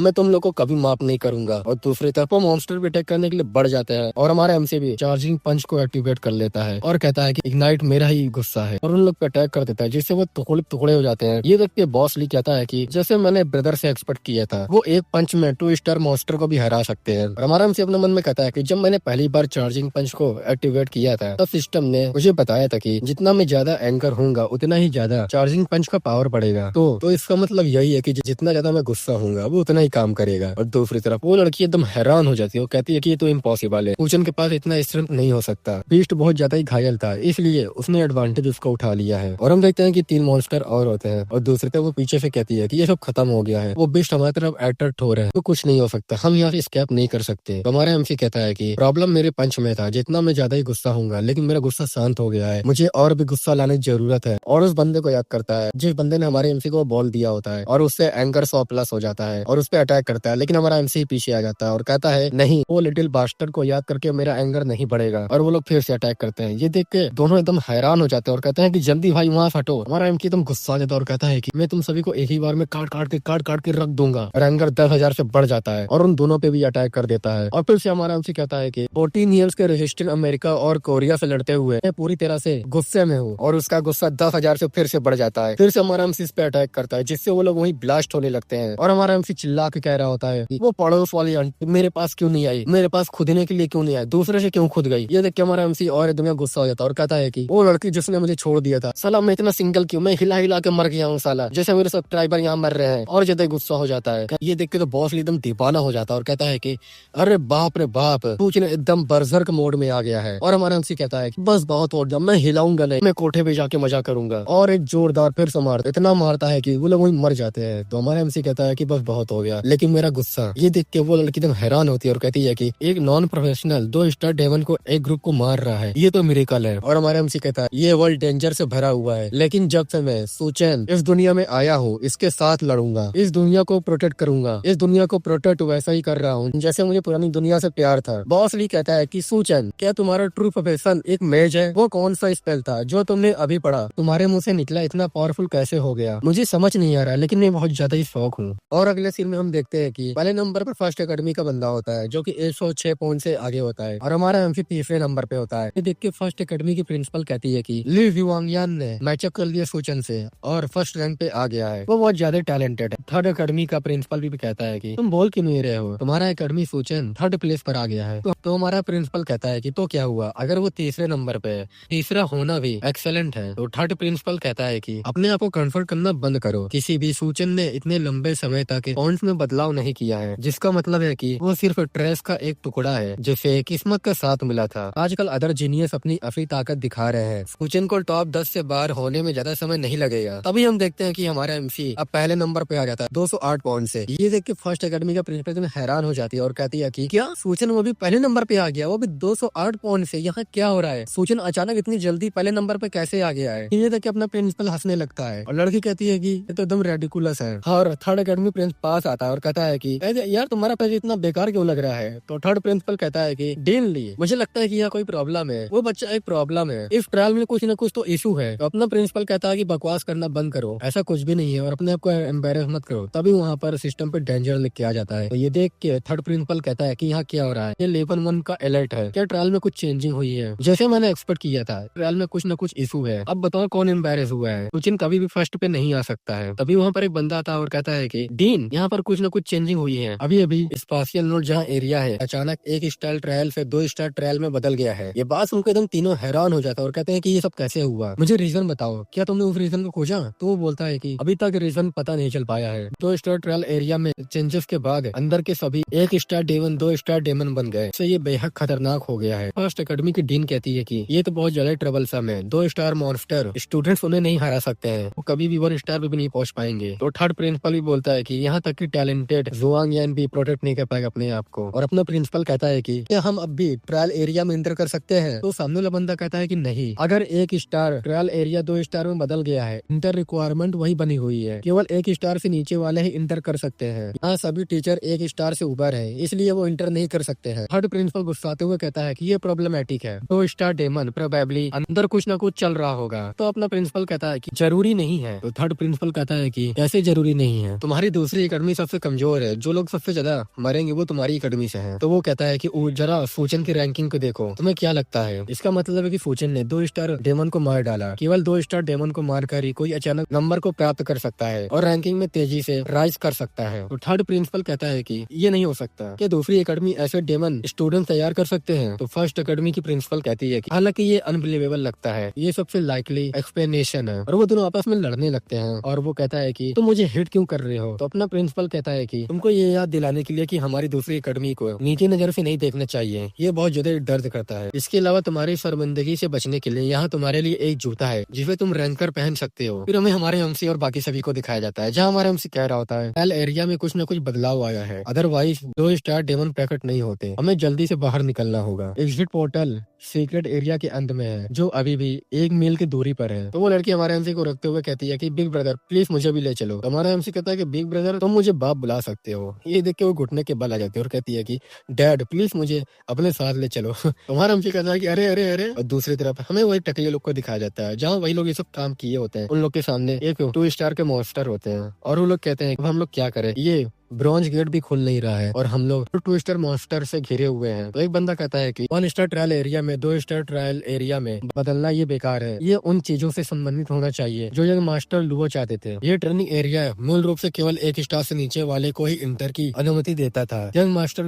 मैं तुम लोग को कभी माफ नहीं करूंगा। और दूसरी तरफ वो मॉन्स्टर भी अटैक करने के लिए बढ़ जाता है और हमारा एमसी भी चार्जिंग पंच को एक्टिवेट कर लेता है और कहता है कि इग्नाइट मेरा ही गुस्सा है और उन लोग पे अटैक कर देता है, जिससे वो टुकड़े टुकड़े हो जाते हैं। ये देख के बॉस ली कहता है कि जैसे मैंने ब्रदर से एक्सपेक्ट किया था, वो एक पंच में 2 स्टार मॉन्स्टर को भी हरा सकते हैं। और हमारा एमसी अपने मन में कहता है कि जब मैंने पहली बार चार्जिंग पंच को एक्टिवेट किया था तब सिस्टम ने मुझे बताया था कि जितना मैं ज्यादा एंकर होऊंगा उतना ही ज्यादा चार्जिंग पंच का पावर बढ़ेगा। तो इसका मतलब यही है कि जितना ज्यादा मैं गुस्सा होऊंगा वो उतना ही काम करेगा। और दूसरी तरफ वो लड़की एकदम हैरान हो जाती है, वो कहती है कि ये तो इम्पॉसिबल है, सूचन के पास इतना स्ट्रेंथ नहीं हो सकता। बीस्ट बहुत ज्यादा ही घायल था, इसलिए उसने एडवांटेज उसको उठा लिया है। और हम देखते हैं कि 3 मॉन्स्टर और होते हैं और दूसरी तरफ वो पीछे से कहती है कि ये सब खत्म हो गया है, वो बीस्ट हमारी तरफ अट्रैक्ट हो रहे हैं, तो कुछ नहीं हो सकता, हम यहाँ से स्केप नहीं कर सकते। तो हमारा एमसी कहता है कि प्रॉब्लम मेरे पंच में था, जितना मैं ज्यादा ही गुस्सा होऊंगा, लेकिन मेरा गुस्सा शांत हो गया है, मुझे और भी गुस्सा लाने की जरूरत है। और उस बंदे को याद करता है जिस बंदे ने हमारे एमसी को बॉल दिया होता है और उससे एंगर 100+ हो जाता है और उस पर अटैक करता है, लेकिन हमारा एमसी पीछे आ जाता है और कहता है नहीं, वो लिटिल बास्टर्ड को याद करके मेरा एंगर नहीं बढ़ेगा। और वो लोग फिर से अटैक करते हैं। ये देख के दोनों एकदम हैरान हो जाते हैं और कहते हैं कि जल्दी भाई वहाँ से हटो। हमारा एमसी एकदम गुस्सा आ जाता है और कहता है कि मैं तुम सभी को एक ही बार में काट काट के रख दूंगा। और एंगर 10,000 से बढ़ जाता है और उन दोनों पे भी अटैक कर देता है। और फिर से हमारा एमसी कहता है कि 14 ईयर्स के रेजिस्टेंट अमेरिका और कोरिया से लड़ते हुए मैं पूरी तरह से गुस्से में हूँ। और उसका गुस्सा 10,000 से फिर से बढ़ जाता है। फिर से हमारा एमसी इस पे अटैक करता है, जिससे वो लोग वहीं ब्लास्ट होने लगते हैं। और हमारा एमसी चिल्ला के कह रहा होता है कि वो पड़ोस वाली आंटी मेरे पास क्यों नहीं आई, मेरे पास खुदने के लिए क्यों नहीं आई, दूसरे से क्यों खुद गई। ये देख के हमारा एमसी और एकदम गुस्सा हो जाता है और कहता है कि वो लड़की जिसने मुझे छोड़ दिया था, साला मैं इतना सिंगल क्यों, मैं हिला हिला के मर गया हूँ साला, जैसे मेरे सब्सक्राइबर यहाँ मर रहे हैं। और ज्यादा गुस्सा हो जाता है। ये देख के तो बॉस एकदम दीवाना हो जाता है और कहता है कि अरे बाप रे बाप, पूछ ने एकदम बर्जर्क मोड में आ गया है। और हमारा एमसी कहता है कि बस बहुत हो गया, मैं हिलाऊंगा नहीं, मैं कोठे पे जाके मजा करूंगा। और एक जोरदार फिर से मारता, इतना मारता है कि वो लोग वहीं मर जाते हैं। तो हमारा एमसी कहता है कि बस बहुत हो गया, लेकिन मेरा गुस्सा। ये देख के वो लड़की एकदम हैरान होती है और कहती है कि एक नॉन प्रोफेशनल 2 स्टार डेमन को एक ग्रुप को मार रहा है, ये तो मिरेकल है। और हमारा एमसी कहता है ये वर्ल्ड डेंजर से भरा हुआ है, लेकिन जब से मैं सुचेन इस दुनिया में आया हूँ इसके साथ लड़ूंगा, इस दुनिया को प्रोटेक्ट करूंगा, इस दुनिया को प्रोटेक्ट वैसा ही कर रहा हूँ जैसे मुझे पुरानी दुनिया से प्यार था। बॉस ली कहता है कि सुचेन, क्या तुम्हारा ट्रू प्रोफेशन एक मेज है? वो कौन सा स्पेल था जो तुमने अभी पढ़ा, तुम्हारे मुंह से निकला, इतना पावरफुल कैसे हो गया? मुझे समझ नहीं आ रहा, लेकिन मैं बहुत ज्यादा ही शौक हूँ। और अगले सीन में हम देखते हैं कि पहले नंबर पर फर्स्ट एकेडमी का बंदा होता है जो कि 106 पॉइंट से आगे होता है और हमारा एमसी तीसरे नंबर पे होता है। ये देख के फर्स्ट एकेडमी की प्रिंसिपल कहती है कि ली युआंगयान ने मैचअप कर लिया सुचेन से और फर्स्ट रैंक पे आ गया है, वो बहुत ज्यादा टैलेंटेड है। थर्ड एकेडमी का प्रिंसिपल भी कहता है कि तुम बोल क्यों नहीं रहे हो, तुम्हारा एकेडमी सुचेन 3rd प्लेस पर आ गया है। तो हमारा प्रिंसिपल कहता है कि तो क्या हुआ, अगर वो तीसरे नंबर पे है, तीसरा होना भी एक्सेलेंट है। तो थर्ड प्रिंसिपल कहता है कि अपने आप को कंफर्ट करना बंद करो, किसी भी सुचेन ने इतने लंबे समय तक पॉइंट्स में बदलाव नहीं किया है, जिसका मतलब है कि वो सिर्फ ट्रेस का एक टुकड़ा है जिसे किस्मत का साथ मिला था। आजकल अदर जीनियस अपनी असली ताकत दिखा रहे हैं, सुचेन को टॉप 10 से बाहर होने में ज्यादा समय नहीं लगेगा। तभी हम देखते हैं कि हमारा एमसी अब पहले नंबर पे आ जाता है 208 पॉइंट से। ये देख के फर्स्ट एकेडमी का प्रिंसिपल हैरान हो जाती है और कहती है कि क्या सुचेन वो भी पहले नंबर पे आ गया, वो भी 208 पॉइंट से, यहाँ क्या हो रहा है, सुचेन अचानक इतनी जल्दी पहले नंबर पे कैसे आ गया है। ये देख के अपना प्रिंसिपल हंसने लगता है और लड़की कहती है कि ये तो एकदम रेडिकुलस है। और थर्ड एकेडमी प्रिंस पास आता है और कहता है कि यार तुम्हारा पेज इतना बेकार क्यों लग रहा है। तो थर्ड प्रिंसिपल कहता है कि डीन ली, मुझे लगता है कि यहाँ कोई प्रॉब्लम है, वो बच्चा एक प्रॉब्लम है, इस ट्रायल में कुछ न कुछ तो इशू है। तो अपना प्रिंसिपल कहता है कि बकवास करना बंद करो, ऐसा कुछ भी नहीं है और अपने आप को एम्बेरस मत करो। तभी वहाँ पर सिस्टम पे डेंजर लिख के आ जाता है। तो ये देख के थर्ड प्रिंसिपल कहता है कि यहाँ क्या हो रहा है, ये लेवल 1 का अलर्ट है, क्या ट्रायल में कुछ चेंजिंग हुई है? जैसे मैंने एक्सपेक्ट किया था, ट्रायल में कुछ न कुछ इशू है। अब बताओ कौन एम्बेरस हुआ है? सुचिन कभी भी फर्स्ट पे नहीं आ सकता है। तभी वहाँ पर एक बंदा आता है और कहता है कि डीन, यहाँ पर कुछ न कुछ चेंजिंग हुई है, अभी अभी स्पाशियल नोड जहाँ एरिया है अचानक 1 स्टार ट्रायल से 2 स्टार ट्रायल में बदल गया है। ये बात सुनकर एकदम तीनों हैरान हो जाता है और कहते हैं कि ये सब कैसे हुआ, मुझे रीजन बताओ, क्या तुमने उस रीजन को खोजा? तो वो बोलता है कि अभी तक रीजन पता नहीं चल पाया है। 2 स्टार ट्रायल एरिया में चेंजेस के बाद अंदर के सभी 1 स्टार डेमन 2 स्टार डेमन बन गए, तो ये बेहद खतरनाक हो गया है। फर्स्ट एकेडमी की डीन कहती है कि ये तो बहुत ज्यादा ट्रबलसम है, 2 स्टार मॉन्स्टर स्टूडेंट्स उन्हें नहीं हरा सकते हैं, वो कभी भी 1 स्टार पे भी नहीं पहुंच पाएंगे। तो थर्ड प्रिंसिपल भी बोलता है कि यहाँ तक कि टैलेंटेड जुआंगयान भी प्रोटेक्ट नहीं कर पाएगा अपने आप को। और अपना प्रिंसिपल कहता है कि क्या हम अब भी ट्रायल एरिया में इंटर कर सकते हैं? तो सामने वाला बंदा कहता है कि नहीं, अगर 1 स्टार ट्रायल एरिया 2 स्टार में बदल गया है, इंटर रिक्वायरमेंट वही बनी हुई है, केवल 1 स्टार से नीचे वाले ही इंटर कर सकते हैं। यहाँ सभी टीचर 1 स्टार से ऊपर है, इसलिए वो इंटर नहीं कर सकते हैं। थर्ड प्रिंसिपल गुस्साते हुए कहता है कि ये प्रॉब्लमेटिक है, 2 स्टार डेमन प्रोबेबली अंदर कुछ न कुछ चल रहा होगा। तो अपना प्रिंसिपल कहता है कि जरूरी नहीं है। तो थर्ड प्रिंसिपल कहता है कि कैसे जरूरी नहीं है, तुम्हारी दूसरी एकेडमी एकेडमी सबसे कमजोर है, जो लोग सबसे ज्यादा मरेंगे वो तुम्हारी एकेडमी से हैं। तो वो कहता है कि जरा फूचन की रैंकिंग को देखो, तुम्हें क्या लगता है? इसका मतलब है कि फूचन ने 2 स्टार डेमन को मार डाला। केवल 2 स्टार डेमन को मारकर ही कोई अचानक नंबर को प्राप्त कर सकता है और रैंकिंग में तेजी से राइज कर सकता है। तो थर्ड प्रिंसिपल कहता है कि ये नहीं हो सकता, क्या दूसरी एकेडमी ऐसे डेमन स्टूडेंट तैयार कर सकते हैं? तो फर्स्ट एकेडमी की प्रिंसिपल कहती है कि हालांकि ये अनबिलीवेबल लगता है, ये सबसे लाइकली एक्सप्लेनेशन है। और वो दोनों आपस में लड़ने लगते हैं और वो कहता है कि तुम मुझे हिट क्यों कर रहे हो? तो अपना प्रिंसिपल कहता है कि तुमको ये याद दिलाने के लिए कि हमारी दूसरी एकेडमी को नीची नजर से नहीं देखना चाहिए, ये बहुत ज्यादा दर्द करता है। इसके अलावा तुम्हारी शर्मिंदगी से बचने के लिए यहाँ तुम्हारे लिए एक जूता है जिसे तुम रैंकर पहन सकते हो। फिर हमें हमारे एमसी और बाकी सभी को दिखाया जाता है, जहाँ हमारा एमसी कह रहा होता है एल एरिया में कुछ न कुछ बदलाव आया है, अदरवाइज 2 स्टार डेमन पैकेट नहीं होते, हमें जल्दी से बाहर निकलना होगा। एग्जिट पोर्टल सीक्रेट एरिया के अंत में है, जो अभी भी 1 मील की दूरी पर है। तो वो लड़की हमारे एमसी को रखते हुए कहती है कि बिग ब्रदर प्लीज मुझे भी ले चलो। तो हमारा एमसी कहता है कि बिग ब्रदर तुम मुझे बाप बुला सकते हो। ये देख के वो घुटने के बल आ जाती है और कहती है कि डैड प्लीज मुझे अपने साथ ले चलो। तुम्हारा एमसी कहता है कि अरे अरे अरे। और दूसरी तरफ हमें वही टकले लोग को दिखाया जाता है, जहाँ वही लोग ये सब काम किए होते हैं। उन लोग के सामने एक 2 स्टार के मॉन्स्टर होते हैं और वो लोग कहते हैं हम लोग क्या करें, ये ब्रॉन्ज गेट भी खुल नहीं रहा है और हम लोग 2 स्टार मॉन्स्टर से घिरे हुए हैं। तो एक बंदा कहता है कि 1 स्टार ट्रायल एरिया में 2 स्टार ट्रायल एरिया में बदलना ये बेकार है, ये उन चीजों से संबंधित होना चाहिए जो यंग मास्टर लुओ चाहते थे। ये ट्रेनिंग एरिया मूल रूप से केवल 1 स्टार से नीचे वाले को ही इंटर की अनुमति देता था। यंग मास्टर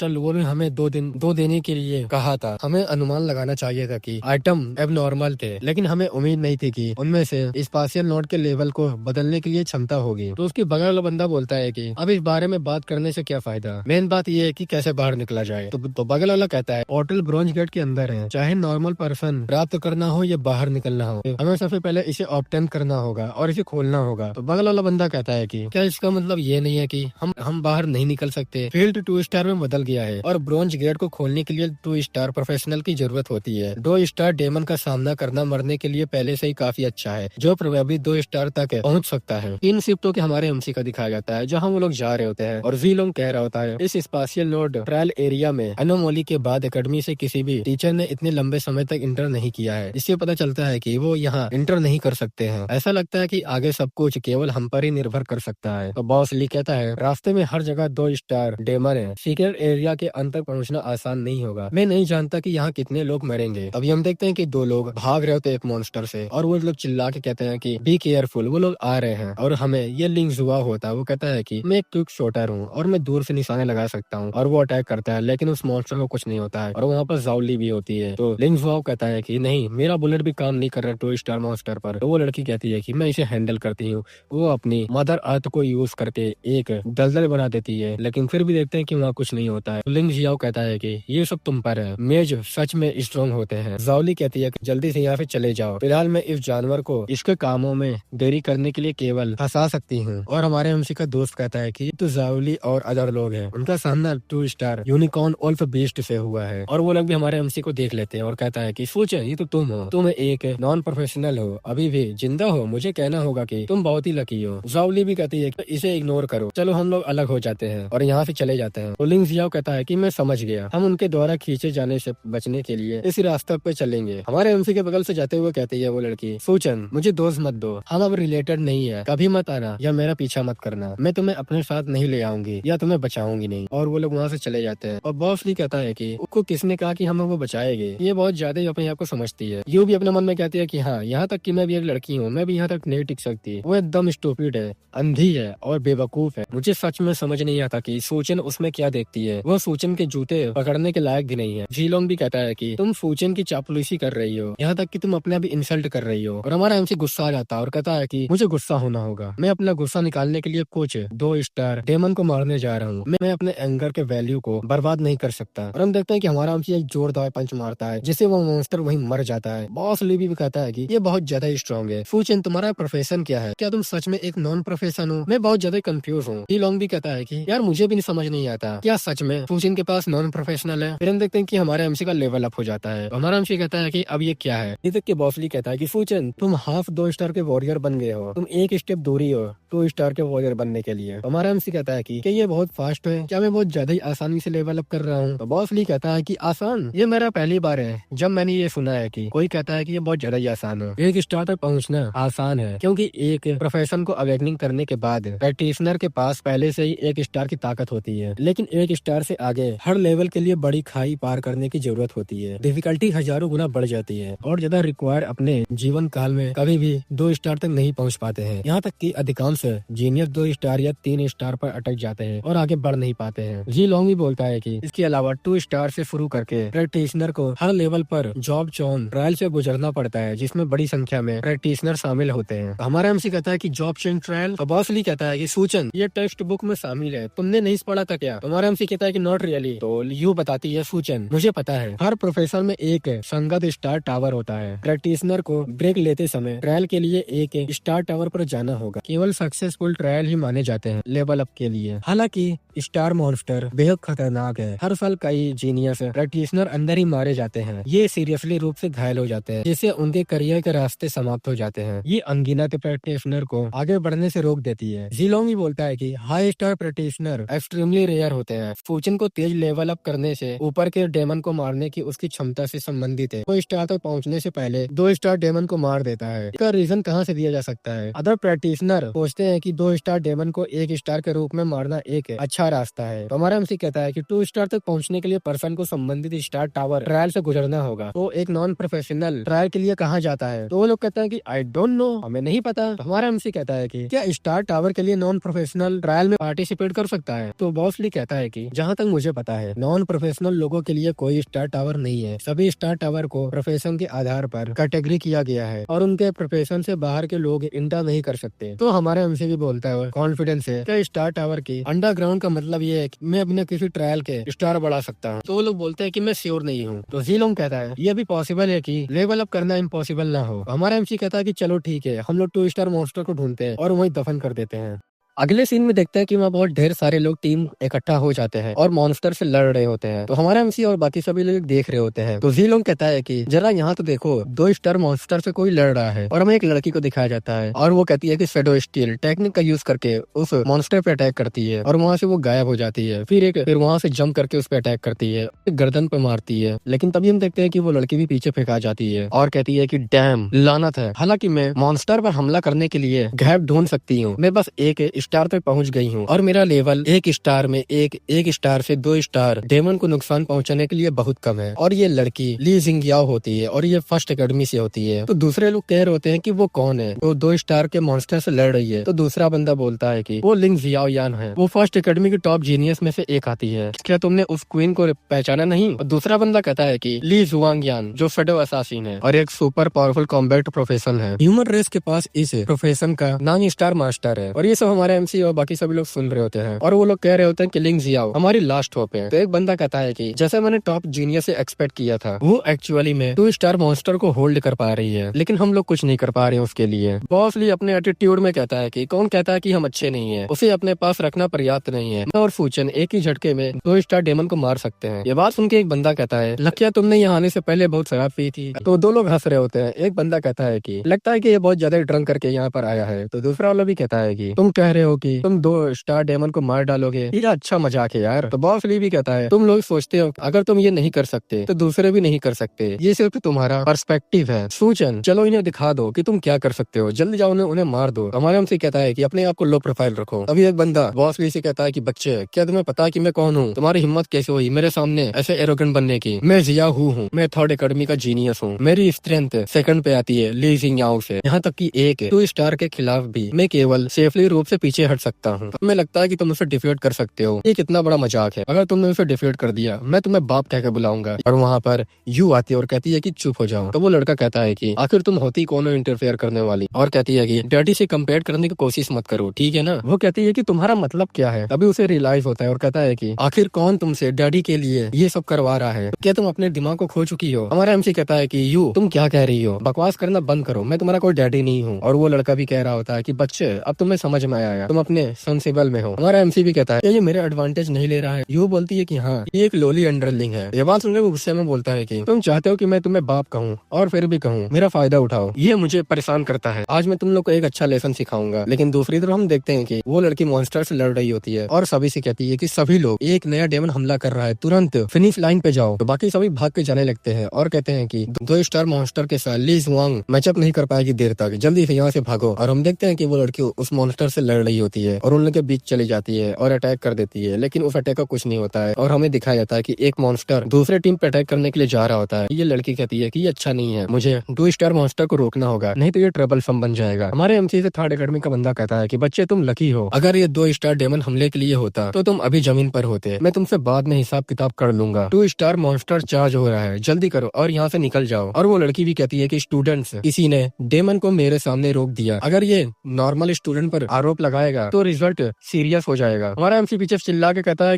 लुओ ने हमें 2 देने के लिए कहा था। हमें अनुमान लगाना चाहिए था कि आइटम एबनॉर्मल थे, लेकिन हमें उम्मीद नहीं थी कि उनमें से स्पाशियल नोड के लेवल को बदलने के लिए क्षमता होगी। तो उसकी बगल बंदा बोलता है कि अब इस बारे में बात करने से क्या फायदा, मेन बात ये है कि कैसे बाहर निकला जाए। तो बगल वाला कहता है पोर्टल ब्रॉन्ज गेट के अंदर है, चाहे नॉर्मल पर्सन प्राप्त करना हो या बाहर निकलना हो, हमें सबसे पहले इसे ऑब्टेन करना होगा और इसे खोलना होगा। तो बगल वाला बंदा कहता है कि क्या इसका मतलब ये नहीं है कि हम बाहर नहीं निकल सकते? फील्ड 2 स्टार में बदल गया है और ब्रॉन्ज गेट को खोलने के लिए 2 स्टार प्रोफेशनल की जरूरत होती है। 2 स्टार डेमन का सामना करना मरने के लिए पहले से ही काफी अच्छा है, जो प्रभावी 2 स्टार तक पहुँच सकता है। 3 शिफ्टों के हमारे एमसी का दिखाया जाता है, जहाँ वो लोग जा रहे होते हैं और जी लोग कह रहा होता है इस स्पाशियल नोड ट्रायल एरिया में एनोमोली के बाद एकेडमी से किसी भी टीचर ने इतने लंबे समय तक इंटर नहीं किया है। इससे पता चलता है कि वो यहाँ इंटर नहीं कर सकते हैं। ऐसा लगता है कि आगे सब कुछ केवल हम पर ही निर्भर कर सकता है। तो बॉस ली कहता है रास्ते में हर जगह 2 स्टार डेमन है, सीक्रेट एरिया के अंत तक पहुँचना आसान नहीं होगा। मैं नहीं जानता कि यहाँ कितने लोग मरेंगे। अभी हम देखते हैं कि 2 लोग भाग रहे होते एक मॉन्स्टर से और वो लोग चिल्ला के कहते हैं कि बी केयरफुल, वो लोग आ रहे हैं। और हमें ये लिंक जुआ होता है, वो कहता है कि मैं क्विक शॉटर हूँ और मैं दूर से निशाने लगा सकता हूँ, और वो अटैक करता है लेकिन उस मॉन्स्टर को कुछ नहीं होता है और वहाँ पर जाओली भी होती है। तो लिंक जुआ कहता है कि नहीं, मेरा बुलेट भी काम नहीं कर रहा 2 स्टार मॉन्स्टर पर। तो वो लड़की कहती है कि मैं इसे हैंडल करती हूँ। वो अपनी मदर अर्थ को यूज करके एक दलदल बना देती है, लेकिन फिर भी देखते हैं कि वहाँ कुछ नहीं होता है। तो लिंक जियाओ कहता है कि ये सब तुम पर है, मेज सच में स्ट्रॉन्ग होते हैं। जाओली कहती है कि जल्दी से यहाँ से चले जाओ, फिलहाल मैं इस जानवर को इसके कामों में देरी करने के लिए केवल फंसा सकती हूँ। और हमारे एमसी का दोस्त कहता है कि तो जाओली और अदर लोग हैं, उनका सामना 2 स्टार यूनिकॉर्न ओल्फ बीस्ट से हुआ है। और वो लोग भी हमारे एमसी को देख लेते हैं और कहता है कि सोचे ये तो तुम हो, तुम एक नॉन प्रोफेशनल हो, अभी भी जिंदा हो, मुझे कहना होगा कि तुम बहुत ही लकी हो। जाओली भी कहती है कि इसे इग्नोर करो, चलो हम लोग अलग हो जाते हैं और यहाँ से चले जाते हैं। तो लिंग जियाओ कहता है कि मैं समझ गया, हम उनके द्वारा खींचे जाने से बचने के लिए इसी रास्ते पे चलेंगे। हमारे एमसी के बगल से जाते हुए कहती है वो लड़की, सूचन मुझे दोस्त मत दो, हम अब रिलेटेड नहीं है, कभी मत आना या मेरा पीछा मत करना, मैं तुम्हें अपने साथ नहीं ले आऊंगी या तुम्हें बचाऊंगी नहीं। और वो लोग वहाँ से चले जाते हैं। और बॉस भी कहता है कि उसको किसने कहा कि हमें वो बचाएंगे, ये बहुत ज्यादा ही अपने आप को समझती है। यू भी अपने मन में कहती है कि हाँ, यहाँ तक कि मैं भी एक लड़की हूँ, मैं भी यहाँ तक नहीं टिक सकती। वो एकदम स्टूपिड है, अंधी है और बेवकूफ है। मुझे सच में समझ नहीं आता कि सूचन उसमें क्या देखती है, वो सूचन के जूते पकड़ने के लायक भी नहीं है। जीलोंग भी कहता है कि तुम सूचन की चापलूसी कर रही हो, यहाँ तक कि तुम अपने आप इंसल्ट कर रही हो। और हमारा एमसी गुस्सा आ जाता है और कहता है कि मुझे गुस्सा होना होगा, मैं अपना गुस्सा निकालने के लिए कुछ 2 स्टार डेमन को मारने जा रहा हूँ, मैं अपने एंगर के वैल्यू को बर्बाद नहीं कर सकता। और हम देखते हैं कि हमारा एमसी एक जोरदार पंच मारता है जिससे वो मॉन्स्टर वहीं मर जाता है। बॉस ली भी कहता है कि ये बहुत ज्यादा स्ट्रॉन्ग है। सूचन तुम्हारा प्रोफेशन क्या है, क्या तुम सच में एक नॉन प्रोफेशन हो? मैं बहुत ज्यादा कंफ्यूज हूँ। लोंग भी कहता है कि यार मुझे भी नहीं समझ नहीं आता, क्या सच में सूचन के पास नॉन प्रोफेशनल है? फिर हम देखते हैं कि हमारे एमसी का लेवल अप हो जाता है। हमारा एमसी कहता है कि अब ये क्या है? ये तक के बॉसली कहता है कि सूचन तुम हाफ 2 स्टार के वॉरियर बन गए हो, तुम एक स्टेप दूरी हो 2 स्टार के वगैरह बनने के लिए। हमारा एमसी कहता है कि ये बहुत फास्ट है, क्या मैं बहुत ज्यादा ही आसानी से लेवल अप कर रहा हूँ? तो बॉस ली कहता है कि आसान, ये मेरा पहली बार है जब मैंने ये सुना है कि कोई कहता है कि ये बहुत ज्यादा ही आसान है। एक स्टार तक पहुँचना आसान है क्योंकि एक प्रोफेशन को अवेकनिंग करने के बाद प्रैक्टिशनर के पास पहले से ही एक स्टार की ताकत होती है, लेकिन एक स्टार से आगे हर लेवल के लिए बड़ी खाई पार करने की जरूरत होती है। डिफिकल्टी हजारों गुना बढ़ जाती है और ज्यादा रिक्वायर अपने जीवन काल में कभी भी 2 स्टार तक नहीं पहुंच पाते हैं। यहाँ तक कि अधिकांश जीनियस 2 स्टार या 3 स्टार पर अटक जाते हैं और आगे बढ़ नहीं पाते हैं। जी लॉन्ग भी बोलता है कि इसके अलावा 2 स्टार से शुरू करके प्रैक्टिशनर को हर लेवल पर जॉब चोन ट्रायल से गुजरना पड़ता है, जिसमें बड़ी संख्या में प्रैक्टिशनर शामिल होते हैं। हमारा एमसी कहता है कि जॉब चोन ट्रायल। बॉस ली कहता है कि सूचन, ये टेक्स्ट बुक में शामिल है, तुमने नहीं पढ़ा था क्या? हमारा एमसी कहता है कि नॉट रियली। तो यू बताती है सूचन, मुझे पता है, हर प्रोफेशन में एक संगत स्टार टावर होता है। प्रैक्टिशनर को ब्रेक लेते समय ट्रायल के लिए एक स्टार टावर पर जाना होगा। केवल सक्सेसफुल ट्रायल ही माने जाते हैं लेवल अप के लिए। हालांकि स्टार मॉन्स्टर बेहद खतरनाक है। हर साल कई जीनियस प्रैक्टिशनर अंदर ही मारे जाते हैं। ये सीरियसली रूप से घायल हो जाते हैं, जिससे उनके करियर के रास्ते समाप्त हो जाते हैं। ये अनगिनत प्रैक्टिशनर को आगे बढ़ने से रोक देती है। जीलोंग ही बोलता है कि high star practitioner extremely rare होते हैं। फूचन को तेज लेवल अप करने से ऊपर के डेमन को मारने की उसकी क्षमता से संबंधित है। 2 स्टार तक पहुंचने से पहले 2 स्टार डेमन को मार देता है। इसका रीजन कहाँ से दिया जा सकता है? अदर प्रैक्टिशनर सोचते हैं कि 2 स्टार डेमन को 1 स्टार के रूप में मारना एक अच्छा रास्ता है। तो हमारा एमसी कहता है कि 2 स्टार तक पहुंचने के लिए पर्सन को संबंधित स्टार टावर ट्रायल से गुजरना होगा। तो एक नॉन प्रोफेशनल ट्रायल के लिए कहाँ जाता है? तो वो लोग कहते हैं कि आई डोंट नो, हमें नहीं पता। तो हमारा एमसी कहता है कि क्या स्टार टावर के लिए नॉन प्रोफेशनल ट्रायल में पार्टिसिपेट कर सकता है? तो बॉस ली कहता है कि जहाँ तक मुझे पता है नॉन प्रोफेशनल लोगों के लिए कोई स्टार टावर नहीं है। सभी स्टार टावर को प्रोफेशन के आधार पर कैटेगरी किया गया है और उनके प्रोफेशन से बाहर के लोग इंटर नहीं कर सकते। तो हमारा एमसी भी बोलता है कॉन्फिडेंस है कि स्टार टावर की अंडरग्राउंड का मतलब ये है कि मैं अपने किसी ट्रायल के स्टार बढ़ा सकता हूँ। तो वो लोग बोलते हैं कि मैं श्योर नहीं हूँ। तो जीलोंग कहता है ये भी पॉसिबल है कि लेवल अप करना इम्पॉसिबल ना हो। हमारा एमसी कहता है कि चलो ठीक है, हम लोग 2 स्टार मॉन्स्टर को ढूंढते हैं और वहीं दफन कर देते हैं। अगले सीन में देखते हैं कि वहाँ बहुत ढेर सारे लोग टीम इकट्ठा हो जाते हैं और मॉन्स्टर से लड़ रहे होते हैं। तो हमारा एमसी और बाकी सभी लोग देख रहे होते हैं। तो जीलोंग कहता है कि जरा यहाँ तो देखो, 2 स्टार मॉन्स्टर से कोई लड़ रहा है और हमें एक लड़की को दिखाया जाता है और वो कहती है कि शैडो स्टील टेक्निक का यूज करके उस मॉन्स्टर पे अटैक करती है और वहाँ से वो गायब हो जाती है। फिर वहाँ से जंप करके उस पर अटैक करती है, गर्दन पे मारती है। लेकिन तभी हम देखते हैं कि वो लड़की भी पीछे फेंका जाती है और कहती है कि डैम, लानत है, हालांकि मैं मॉन्स्टर पर हमला करने के लिए गैप ढूंढ सकती हूँ। मैं बस 1 स्टार तक पहुंच गई हूँ और मेरा लेवल 1 स्टार में एक स्टार से 2 स्टार डेमन को नुकसान पहुंचाने के लिए बहुत कम है। और ये लड़की ली जिंगयाओ होती है और ये फर्स्ट एकेडमी से होती है। तो दूसरे लोग कह रहे होते हैं कि वो कौन है, वो 2 स्टार के मॉन्स्टर से लड़ रही है। तो दूसरा बंदा बोलता है कि वो लिंग जियाओ यान है, वो फर्स्ट एकेडमी की टॉप जीनियस में से एक आती है। क्या तुमने उस क्वीन को पहचाना नहीं? और दूसरा बंदा कहता है कि ली जुआंग यान, जो फेडो असासिन है और एक सुपर पावरफुल कॉम्बैट प्रोफेशन है। ह्यूमन रेस के पास इस प्रोफेशन का 9 स्टार मास्टर है। और ये सब हमारे एमसी और बाकी सभी लोग सुन रहे होते हैं और वो लोग कह रहे होते हैं कि लिंग जियाओ हमारी लास्ट होप है। तो एक बंदा कहता है कि जैसे मैंने टॉप जीनियस से एक्सपेक्ट किया था, वो एक्चुअली में 2 स्टार मॉन्स्टर को होल्ड कर पा रही है, लेकिन हम लोग कुछ नहीं कर पा रहे हैं उसके लिए। बॉस ली अपने एटीट्यूड में कहता है कि कौन कहता है कि हम अच्छे नहीं है, उसे अपने पास रखना पर्याप्त नहीं है। मैं और फूचन एक ही झटके में 2 स्टार डेमन को मार सकते हैं। ये बात सुन के एक बंदा कहता है लकिया तुमने यहाँ आने से पहले बहुत शराब पी थी। तो 2 लोग हंस रहे होते हैं। एक बंदा कहता है कि लगता है कि ये बहुत ज्यादा ड्रंक करके यहाँ पर आया है। तो दूसरा वाला भी कहता है कि तुम कह रहे हो कि तुम 2 स्टार डेमन को मार डालोगे, ये अच्छा मजाक है यार। तो बॉस ली भी कहता है तुम लोग सोचते हो अगर तुम ये नहीं कर सकते तो दूसरे भी नहीं कर सकते, ये सिर्फ तुम्हारा पर्सपेक्टिव है। सूचन चलो इन्हें दिखा दो कि तुम क्या कर सकते हो, जल्दी जाओ उन्हें मार दो। हमारे हमसे कहता है कि अपने आप को लो प्रोफाइल रखो। अभी एक बंदा बॉस ली से कहता है कि बच्चे क्या तुम्हें पता है कि मैं कौन हूँ? तुम्हारी हिम्मत कैसे हुई मेरे सामने ऐसे एरोगेंट बनने की? मैं जिया हूँ, मैं 3rd एकेडमी का जीनियस हूँ। मेरी स्ट्रेंथ 2nd पे आती है ली जिंगयाओ से, यहाँ तक कि एक 2 स्टार के खिलाफ भी मैं केवल सेफली रूप से पीछे हट सकता हूँ। हमें लगता है कि तुम उसे डिफीट कर सकते हो, ये कितना बड़ा मजाक है। अगर तुमने उसे डिफीट कर दिया मैं तुम्हें बाप कह के बुलाऊंगा। और वहाँ पर यू आती है और कहती है कि चुप हो जाओ। तो वो लड़का कहता है कि आखिर तुम होती कौन हो इंटरफेयर करने वाली, और कहती है कि डैडी से कंपेयर करने की कोशिश मत करो, ठीक है ना। वो कहती है कि तुम्हारा मतलब क्या है। तभी उसे रियलाइज होता है और कहता है कि आखिर कौन तुमसे डैडी के लिए ये सब करवा रहा है, क्या तुम अपने दिमाग को खो चुकी हो। हमारा एमसी कहता है कि यू तुम क्या कह रही हो, बकवास करना बंद करो, मैं तुम्हारा कोई डैडी नहीं हूँ। और वो लड़का भी कह रहा होता है कि बच्चे अब तुम्हें समझ में आया पाया, तुम अपने सेंसिबल में हो। हमारा एमसी भी कहता है ये मेरे एडवांटेज नहीं ले रहा है। यू बोलती है कि हाँ ये एक लोली अंडरलिंग है। ये बात सुनकर वो गुस्से में बोलता है कि तुम चाहते हो कि मैं तुम्हें बाप कहूँ और फिर भी कहूँ, मेरा फायदा उठाओ, ये मुझे परेशान करता है। आज मैं तुम लोग को एक अच्छा लेसन सिखाऊंगा। लेकिन दूसरी तरफ हम देखते हैं कि वो लड़की मॉन्स्टर से लड़ रही होती है और सभी से कहती है कि सभी लोग, एक नया डेमन हमला कर रहा है, तुरंत फिनिश लाइन पे जाओ। तो बाकी सभी भाग के जाने लगते हैं और कहते हैं कि 2 स्टार मॉन्स्टर के साथ ली जुआंग मैचअप नहीं कर पाएगी देर तक, जल्दी से यहाँ से भागो। और हम देखते हैं कि वो लड़की उस मॉन्स्टर से लड़ रही होती है और उन लोग के बीच चली जाती है और अटैक कर देती है, लेकिन उस अटैक का कुछ नहीं होता है और हमें दिखाया जाता है कि एक मॉन्स्टर दूसरे टीम पे अटैक करने के लिए जा रहा होता है। ये लड़की कहती है कि ये अच्छा नहीं है, मुझे 2 स्टार मॉन्स्टर को रोकना होगा, नहीं तो ये ट्रबल फम बन जाएगा। हमारे एमसी से थर्ड एकेडमी का बंदा कहता है कि बच्चे तुम लकी हो, अगर ये 2 स्टार डेमन हमले के लिए होता तो तुम अभी जमीन पर होते, मैं तुमसे बाद में हिसाब किताब कर लूंगा। 2 स्टार मॉन्स्टर चार्ज हो रहा है, जल्दी करो और यहाँ से निकल जाओ। और वो लड़की भी कहती है कि स्टूडेंट्स, किसी ने डेमन को मेरे सामने रोक दिया, अगर ये नॉर्मल स्टूडेंट पर आरोप लगाएगा तो रिजल्ट सीरियस हो जाएगा। हमारा एमसी पीछे चिल्ला के कहता है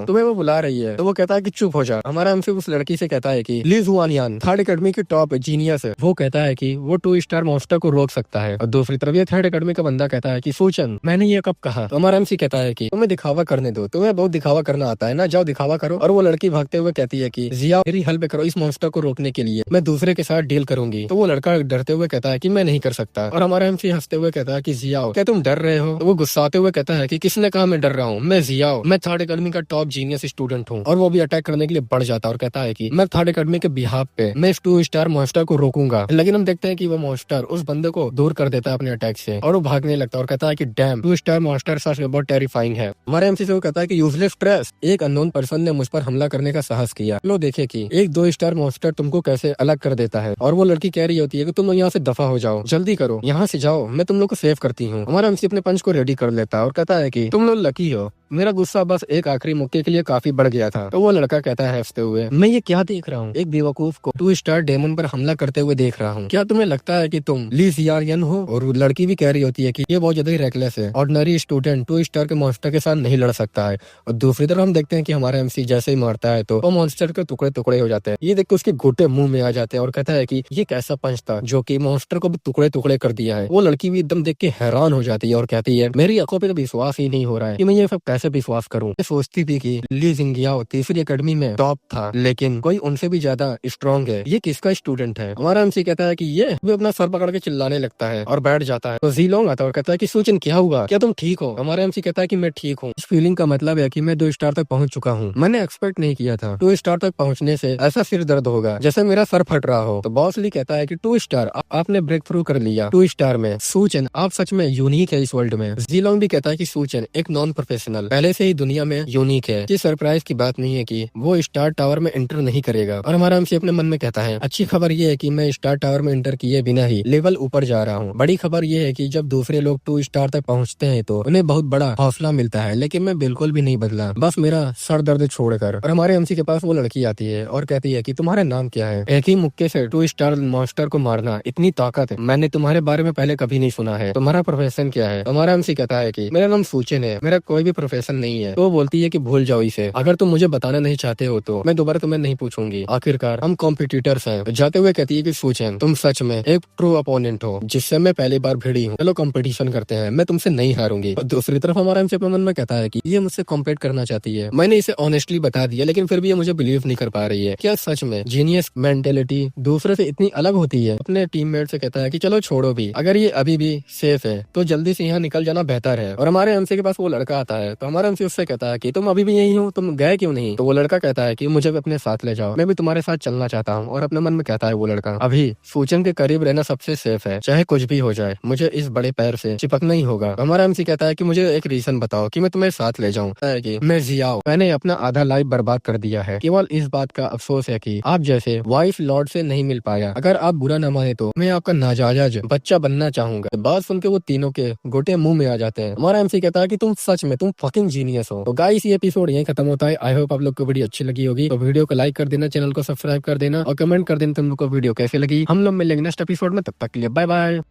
तुम्हें वो बुला रही है। तो वो कहता है कि चुप हो जा। हमारा एमसी उस लड़की से कहता है कि ली जुआनियान थर्ड एकेडमी की टॉप जीनियस है, वो कहता है कि वो 2 स्टार मॉन्स्टर को रोक सकता है। और दूसरी तरफ ये थर्ड एकेडमी का बंदा कहता है कि सूचन, मैंने ये कब कहा। तो हमारा एमसी कहता है कि तुम्हें दिखावा करने दो, तुम्हें बहुत दिखावा करना आता है ना, जाओ दिखावा करो। और वो लड़की भागते हुए कहती है कि जिया मेरी हेल्प करो इस मॉन्स्टर को रोकने के लिए, मैं दूसरे के साथ डील करूंगी। तो वो लड़का डरते हुए कहता है कि मैं नहीं कर सकता। और हमारा एमसी हंसते हुए कहता है कि जियाओ, क्या तुम डर रहे हो। तो वो गुस्साते हुए कहता है कि किसने कहा मैं डर रहा हूँ, मैं जियाओ, मैं थर्ड एकेडमी का टॉप जीनियस स्टूडेंट हूँ। और वो भी अटैक करने के लिए बढ़ जाता है और कहता है कि मैं थर्ड एकेडमी के बिहाफ पे मैं इस 2 स्टार मॉन्स्टर को रोकूंगा। लेकिन हम देखते हैं कि वो मॉन्स्टर उस बंदे को दूर कर देता है अपने अटैक से और वो भागने लगता है और कहता है कि डैम 2 स्टार मॉन्स्टर सच में बहुत टेरिफाइंग है। हमारे एमसी से वो कहता है कि यूजलेस स्ट्रेस, एक अननोन पर्सन ने मुझ पर हमला करने का साहस किया, लो देखे कि एक 2 स्टार मॉन्स्टर तुमको कैसे अलग कर देता है। और वो लड़की कह रही होती है कि तुम लोग यहाँ से दफा हो जाओ, जल्दी करो, यहाँ से जाओ, मैं तुम लोग को सेव करती हूँ। हमारा एमसी अपने पंच को रेडी कर लेता है और कहता है कि तुम लोग लकी हो, मेरा गुस्सा बस एक आखिरी मौके के लिए काफी बढ़ गया था। तो वो लड़का कहता है हंसते हुए, मैं ये क्या देख रहा हूँ, एक बेवकूफ को 2 स्टार डेमन पर हमला करते हुए देख रहा हूँ, क्या तुम्हें लगता है कि तुम ली जियारियन हो। और लड़की भी कह रही होती है कि ये बहुत ज्यादा ही रेकलेस है, ऑर्डिनरी स्टूडेंट 2 स्टार के मॉन्स्टर के साथ नहीं लड़ सकता है। और दूसरी तरफ हम देखते हैं कि हमारा एमसी जैसे ही मारता है तो वो मॉन्स्टर के टुकड़े टुकड़े हो जाते हैं। ये देख के उसके घुटे मुंह में आ जाते हैं और कहता है कि ये कैसा पंच था जो कि मॉन्स्टर को भी टुकड़े टुकड़े कर दिया है। वो लड़की भी एकदम देख के हैरान हो जाती है और कहती है मेरी आंखों पे तो विश्वास ही नहीं हो रहा है कि मैं ये सब कैसे विश्वास करूँ। सोचती थी कि ली जिंगियाओ तीसरी एकेडमी में टॉप था, लेकिन कोई उनसे भी ज्यादा स्ट्रॉन्ग है, ये किसका स्टूडेंट है। हमारा एमसी कहता है कि ये भी अपना सर पकड़ के चिल्लाने लगता है और बैठ जाता है। तो जीलोंग आता है और कहता है कि सूचन क्या हुआ, क्या तुम ठीक हो। हमारा एमसी कहता है कि मैं ठीक हूँ। इस फीलिंग का मतलब है कि मैं 2 स्टार तक पहुँच चुका हूँ, मैंने एक्सपेक्ट नहीं किया था 2 स्टार तक पहुँचने से ऐसा सिर दर्द होगा जैसे मेरा सर फट रहा हो। तो बॉस ली कहता है कि 2 स्टार आपने ब्रेक थ्रू कर लिया, 2 स्टार में सूचन आप सच में यूनिक है इस वर्ल्ड में। जीलोंग भी कहता है कि सूचन एक नॉन प्रोफेशनल पहले से ही दुनिया में यूनिक है, ये सरप्राइज की बात नहीं है कि वो स्टार टावर में एंटर नहीं करेगा। और हमारा एमसी अपने मन में कहता है अच्छी खबर ये है कि मैं स्टार टावर में एंटर किए बिना ही लेवल ऊपर जा रहा हूँ। बड़ी खबर ये है कि जब दूसरे लोग 2 स्टार तक पहुँचते हैं तो उन्हें बहुत बड़ा हौसला मिलता है, लेकिन मैं बिल्कुल भी नहीं बदला, बस मेरा सर दर्द छोड़कर। और हमारे एमसी के पास वो लड़की आती है और कहती है कि तुम्हारा नाम क्या है, एक ही मुक्के से 2 स्टार मॉन्स्टर को मारना, इतनी ताकत है, मैंने तुम्हारे बारे में पहले कभी नहीं सुना है, तुम्हारा प्रोफेशन क्या है। हमारा एमसी कहता है कि मेरा नाम सूचन है, मेरा कोई भी प्रोफेशन नहीं है। तो बोलती है कि भूल जाओ इसे, अगर तुम मुझे बताना नहीं चाहते हो तो मैं दोबारा तुम्हें नहीं पूछूंगी, आखिरकार हम कॉम्पिटिटर्स हैं। जाते हुए कहती है कि सूचन तुम सच में एक ट्रू अपोनेंट हो जिससे मैं पहली बार भिड़ी हूँ, चलो कंपटीशन करते हैं, मैं तुमसे नहीं हारूंगी। और दूसरी तरफ हमारा एमसी अपने मन में कहता है कि ये मुझसे कॉम्पीट करना चाहती है, मैंने इसे ऑनेस्टली बता दिया लेकिन फिर भी ये मुझे बिलीव नहीं कर पा रही है, क्या सच में जीनियस मेंटेलिटी दूसरे से इतनी अलग होती है। अपने टीममेट से कहता है कि चलो छोड़ो भी, अगर ये अभी भी सेफ है तो जल्दी से यहाँ निकल जाना बेहतर है। और हमारे एमसी के पास वो लड़का आता है तो हमारा एमसी उससे कहता है कि तुम अभी भी यही हो, तुम गए क्यों नहीं। तो वो लड़का कहता है कि मुझे भी अपने साथ ले जाओ, मैं भी तुम्हारे साथ चलना चाहता हूँ। और अपने मन में कहता है वो लड़का अभी सूचन के करीब रहना सबसे सेफ है, चाहे कुछ भी हो जाए मुझे इस बड़े पैर से चिपकना ही होगा। हमारा एमसी कहता है कि मुझे एक रीजन बताओ कि मैं तुम्हें साथ ले जाऊँ। कि मैं जियाओ, मैंने अपना आधा लाइफ बर्बाद कर दिया है, केवल इस बात का अफसोस है कि आप जैसे वाइफ लॉर्ड से नहीं मिल पाया, अगर आप बुरा न माने तो मैं आपका नाजायज बच्चा बनना चाहूंगा। बात सुन के वो तीनों के गोटे मुंह में आ जाते हैं। हमारा एमसी कहता है कि तुम सच में तुम फकिंग जीनियस हो। तो गाइस ये एपिसोड यहीं खत्म होता है। आई होप आप लोग को वीडियो अच्छी लगी होगी, तो वीडियो को लाइक कर देना, चैनल को सब्सक्राइब कर देना और कमेंट कर देना तुम लोग को वीडियो कैसे लगी। हम लोग मिलेंगे नेक्स्ट एपिसोड में, तब तक के लिए बाय बाय।